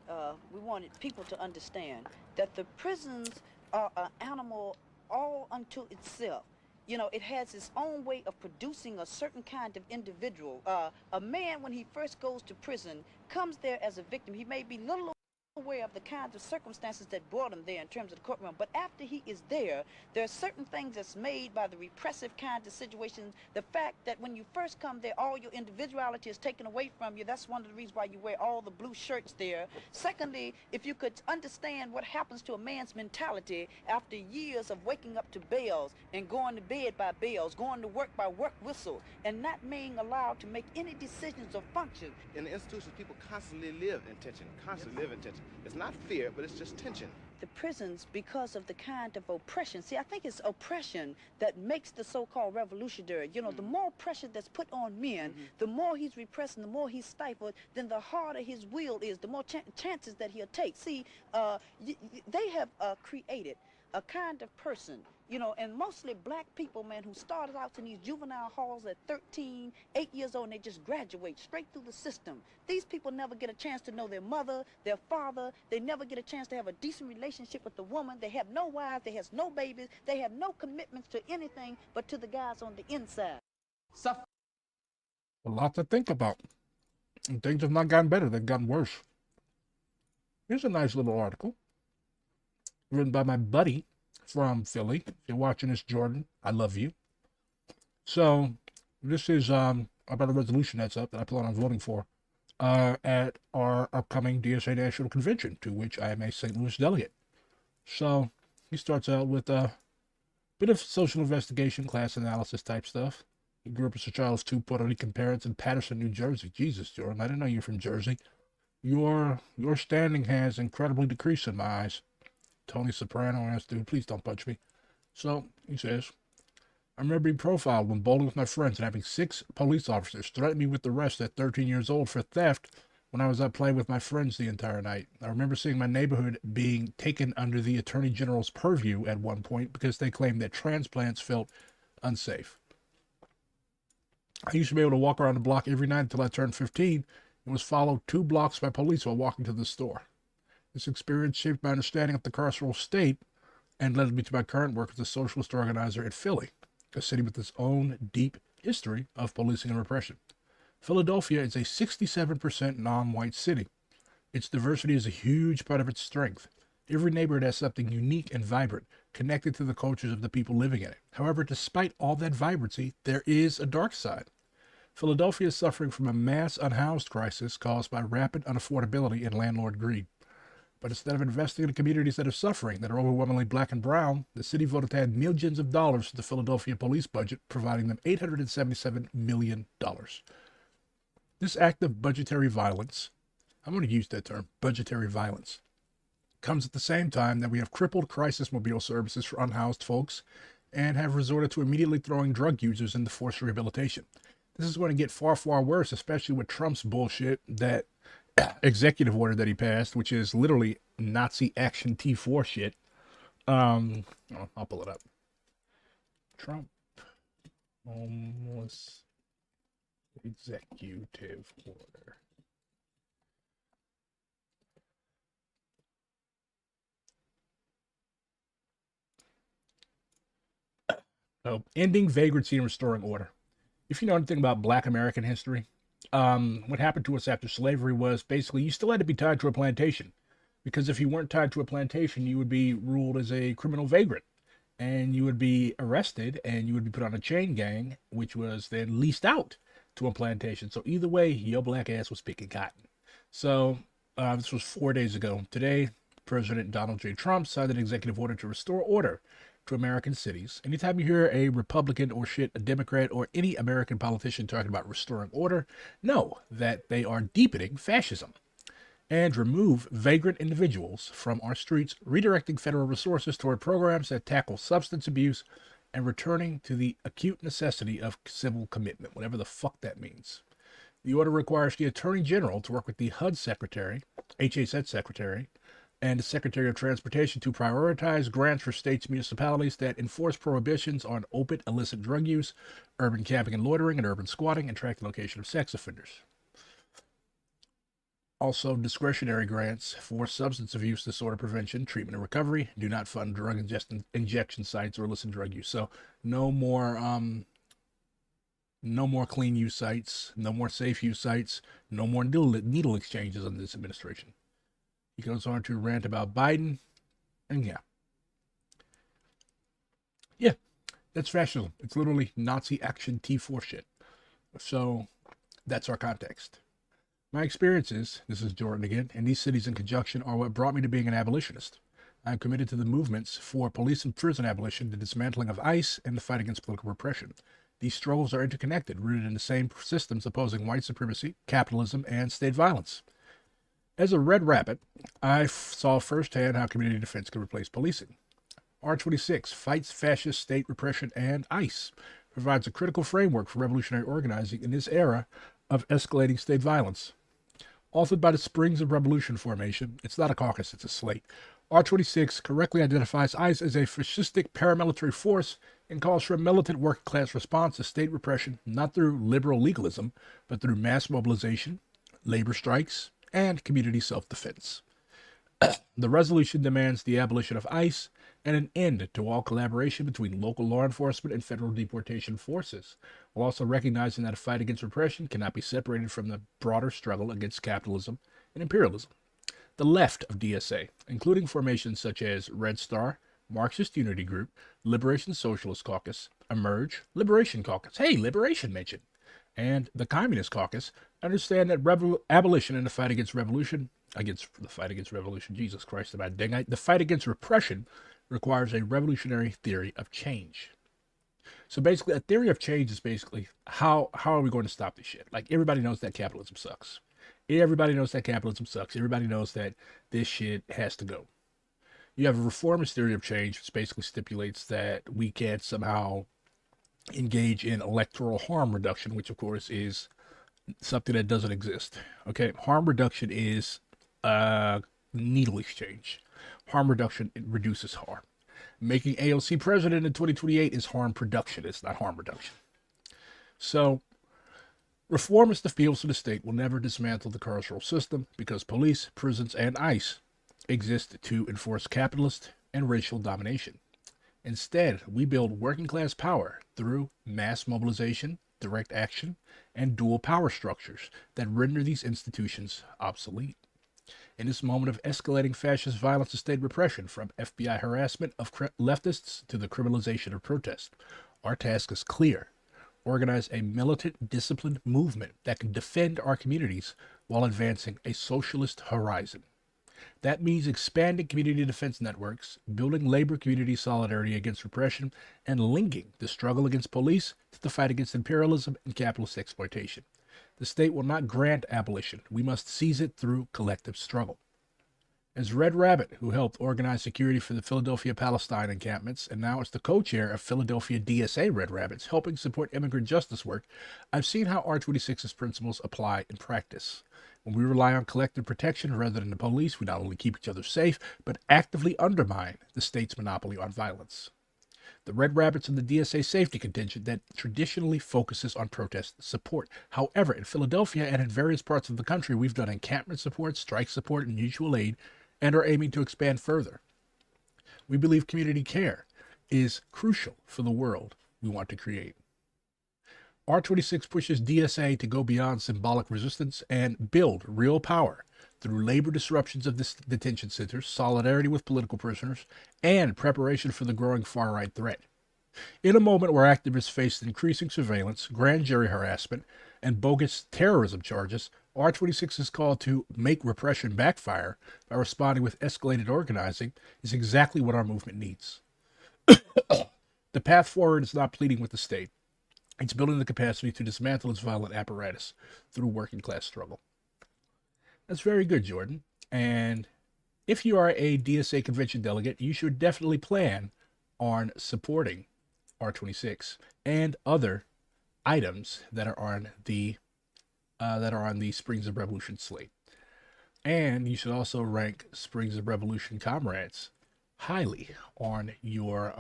we wanted people to understand, that the prisons are an animal all unto itself. You know, it has its own way of producing a certain kind of individual. A man, when he first goes to prison, comes there as a victim. He may be little aware of the kinds of circumstances that brought him there in terms of the courtroom, but after he is there, there are certain things that's made by the repressive kinds of situations. The fact that when you first come there, all your individuality is taken away from you. That's one of the reasons why you wear all the blue shirts there. Secondly, if you could understand what happens to a man's mentality after years of waking up to bells and going to bed by bells, going to work by work whistle, and not being allowed to make any decisions or function. In the institutions, people constantly live in tension, constantly live in tension. It's not fear, but it's just tension. The prisons, because of the kind of oppression, see, I think it's oppression that makes the so-called revolutionary. You know, the more pressure that's put on men, the more he's repressed and the more he's stifled, then the harder his will is, the more chances that he'll take. See, they have created a kind of person, you know, and mostly black people, man, who started out in these juvenile halls at 13, 8 years old, and they just graduate straight through the system. These people never get a chance to know their mother, their father. They never get a chance to have a decent relationship with the woman. They have no wives. They have no babies. They have no commitments to anything but to the guys on the inside. A lot to think about. And things have not gotten better. They've gotten worse. Here's a nice little article written by my buddy from Philly. If you're watching this, Jordan, I love you. So this is about a resolution that's up that I plan on voting for at our upcoming DSA National Convention, to which I am a St. Louis delegate. So he starts out with a bit of social investigation, class analysis type stuff. He grew up as a child of two Puerto Rican parents in Patterson, New Jersey. Jesus, Jordan, I didn't know you're from Jersey. Your standing has incredibly decreased in my eyes. Tony Soprano asked, dude, please don't punch me. So, he says, I remember being profiled when bowling with my friends and having 6 police officers threaten me with arrest at 13 years old for theft when I was out playing with my friends the entire night. I remember seeing my neighborhood being taken under the Attorney General's purview at one point because they claimed that transplants felt unsafe. I used to be able to walk around the block every night until I turned 15 and was followed 2 blocks by police while walking to the store. This experience shaped my understanding of the carceral state and led me to my current work as a socialist organizer in Philly, a city with its own deep history of policing and repression. Philadelphia is a 67% non-white city. Its diversity is a huge part of its strength. Every neighborhood has something unique and vibrant, connected to the cultures of the people living in it. However, despite all that vibrancy, there is a dark side. Philadelphia is suffering from a mass unhoused crisis caused by rapid unaffordability and landlord greed. But instead of investing in the communities that are suffering, that are overwhelmingly black and brown, the city voted to add millions of dollars to the Philadelphia police budget, providing them $877 million. This act of budgetary violence, I'm going to use that term, budgetary violence, comes at the same time that we have crippled crisis mobile services for unhoused folks and have resorted to immediately throwing drug users into forced rehabilitation. This is going to get far, far worse, especially with Trump's bullshit, that executive order that he passed, which is literally Nazi Action T4 shit. I'll pull it up. Trump homeless executive order. So, ending vagrancy and restoring order. If you know anything about Black American history, what happened to us after slavery was basically you still had to be tied to a plantation, because if you weren't tied to a plantation, you would be ruled as a criminal vagrant, and you would be arrested, and you would be put on a chain gang, which was then leased out to a plantation. So either way, your black ass was picking cotton. So this was 4 days ago. Today, President Donald J. Trump signed an executive order to restore order to American cities. Anytime you hear a Republican or a Democrat or any American politician talking about restoring order, know that they are deepening fascism and remove vagrant individuals from our streets, redirecting federal resources toward programs that tackle substance abuse and returning to the acute necessity of civil commitment, whatever the fuck that means. The order requires the Attorney General to work with the HUD Secretary, HHS Secretary, and the Secretary of Transportation to prioritize grants for states and municipalities that enforce prohibitions on open illicit drug use, urban camping and loitering, and urban squatting, and track the location of sex offenders. Also, discretionary grants for substance abuse disorder prevention, treatment, and recovery do not fund drug injection sites or illicit drug use. So no more clean use sites, no more safe use sites, no more needle exchanges under this administration. He goes on to rant about Biden, and yeah, that's fascism. It's literally Nazi Action T4 shit. So that's our context. My experiences, this is Jordan again, in these cities in conjunction are what brought me to being an abolitionist. I am committed to the movements for police and prison abolition, the dismantling of ICE, and the fight against political repression. These struggles are interconnected, rooted in the same systems opposing white supremacy, capitalism, and state violence. As a Red Rabbit, I saw firsthand how community defense could replace policing. R26 fights fascist state repression, and ICE provides a critical framework for revolutionary organizing in this era of escalating state violence. Authored by the Springs of Revolution Formation, it's not a caucus, it's a slate. R26 correctly identifies ICE as a fascistic paramilitary force and calls for a militant working-class response to state repression, not through liberal legalism, but through mass mobilization, labor strikes, and community self-defense. The resolution demands the abolition of ICE and an end to all collaboration between local law enforcement and federal deportation forces, while also recognizing that a fight against repression cannot be separated from the broader struggle against capitalism and imperialism. The left of DSA, including formations such as Red Star, Marxist Unity Group, Liberation Socialist Caucus, Emerge, Liberation Caucus, hey, Liberation mentioned, and the Communist Caucus, understand that abolition and the fight against revolution, Jesus Christ, about dingite, the fight against repression requires a revolutionary theory of change. So basically, a theory of change is basically how are we going to stop this shit? Like, everybody knows that capitalism sucks. Everybody knows that capitalism sucks. Everybody knows that this shit has to go. You have a reformist theory of change, which basically stipulates that we can't somehow engage in electoral harm reduction, which of course is something that doesn't exist. Okay, harm reduction is needle exchange. Harm reduction, it reduces harm. Making AOC president in 2028 is harm production. It's not harm reduction. So Reform is the field so the state will never dismantle the carceral system because police, prisons, and ICE exist to enforce capitalist and racial domination. Instead, we build working class power through mass mobilization, direct action, and dual power structures that render these institutions obsolete. In this moment of escalating fascist violence and state repression, from FBI harassment of leftists to the criminalization of protest, our task is clear. Organize a militant, disciplined movement that can defend our communities while advancing a socialist horizon. That means expanding community defense networks, building labor community solidarity against repression, and linking the struggle against police to the fight against imperialism and capitalist exploitation. The state will not grant abolition. We must seize it through collective struggle. As Red Rabbit, who helped organize security for the Philadelphia Palestine encampments, and now is the co-chair of Philadelphia DSA Red Rabbits, helping support immigrant justice work, I've seen how R26's principles apply in practice. When we rely on collective protection rather than the police, we not only keep each other safe, but actively undermine the state's monopoly on violence. The Red Rabbits and the DSA safety contingent that traditionally focuses on protest support. However, in Philadelphia and in various parts of the country, we've done encampment support, strike support, and mutual aid, and are aiming to expand further. We believe community care is crucial for the world we want to create. R26 pushes DSA to go beyond symbolic resistance and build real power through labor disruptions of detention centers, solidarity with political prisoners, and preparation for the growing far-right threat. In a moment where activists face increasing surveillance, grand jury harassment, and bogus terrorism charges, R26's call to make repression backfire by responding with escalated organizing is exactly what our movement needs. The path forward is not pleading with the state. It's building the capacity to dismantle its violent apparatus through working class struggle. That's very good, Jordan. And if you are a DSA convention delegate, you should definitely plan on supporting R26 and other items that are on the Springs of Revolution slate. And you should also rank Springs of Revolution comrades highly on your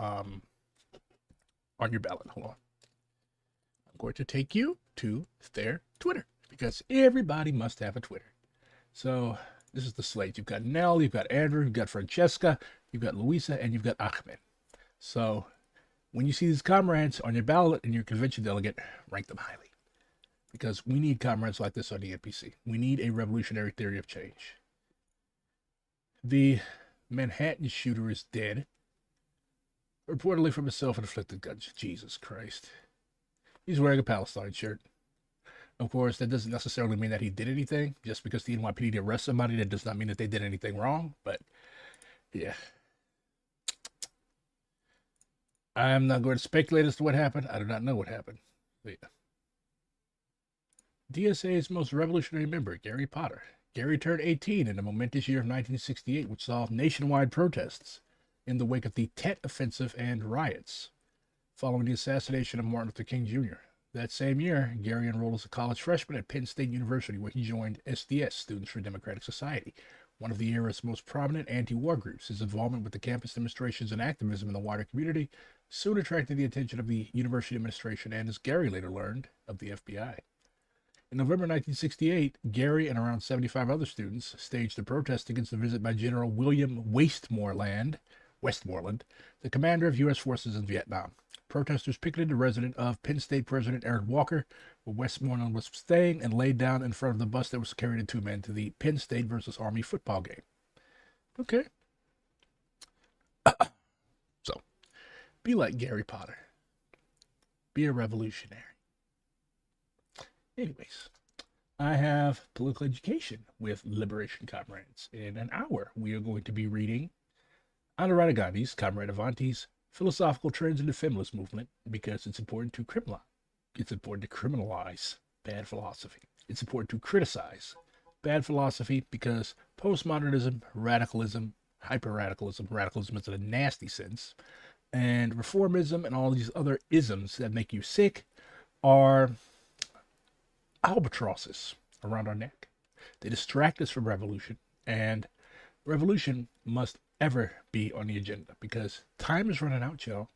ballot. Hold on. I'm going to take you to their Twitter because everybody must have a Twitter. So this is the slate. You've got Nell, you've got Andrew, you've got Francesca, you've got Luisa, and you've got Ahmed. So when you see these comrades on your ballot and your convention delegate, rank them highly. Because we need comrades like this on the NPC. We need a revolutionary theory of change. The Manhattan shooter is dead. Reportedly from a self-inflicted gun. Jesus Christ. He's wearing a Palestine shirt. Of course, that doesn't necessarily mean that he did anything. Just because the NYPD did arrest somebody, that does not mean that they did anything wrong. But, yeah. I'm not going to speculate as to what happened. I do not know what happened. But, yeah. DSA's most revolutionary member, Gary Potter. Gary turned 18 in the momentous year of 1968, which saw nationwide protests in the wake of the Tet Offensive and riots following the assassination of Martin Luther King Jr. That same year, Gary enrolled as a college freshman at Penn State University, where he joined SDS, Students for Democratic Society, one of the era's most prominent anti-war groups. His involvement with the campus demonstrations and activism in the wider community soon attracted the attention of the university administration and, as Gary later learned, of the FBI. In November 1968, Gary and around 75 other students staged a protest against the visit by General William Westmoreland, the commander of U.S. forces in Vietnam. Protesters picketed the residence of Penn State President Eric Walker, where Westmoreland was staying, and laid down in front of the bus that was carrying the two men to the Penn State versus Army football game. Okay. So, be like Gary Potter. Be a revolutionary. Anyways, I have political education with Liberation Comrades. In an hour, we are going to be reading Anuradha Gandhi's, Comrade Avanti's Philosophical Trends in the Feminist Movement, because it's important to criminalize. It's important to criminalize bad philosophy. It's important to criticize bad philosophy because postmodernism, radicalism, hyper-radicalism, radicalism is in a nasty sense, and reformism and all these other isms that make you sick are albatrosses around our neck. They distract us from revolution, and revolution must ever be on the agenda because time is running out, y'all.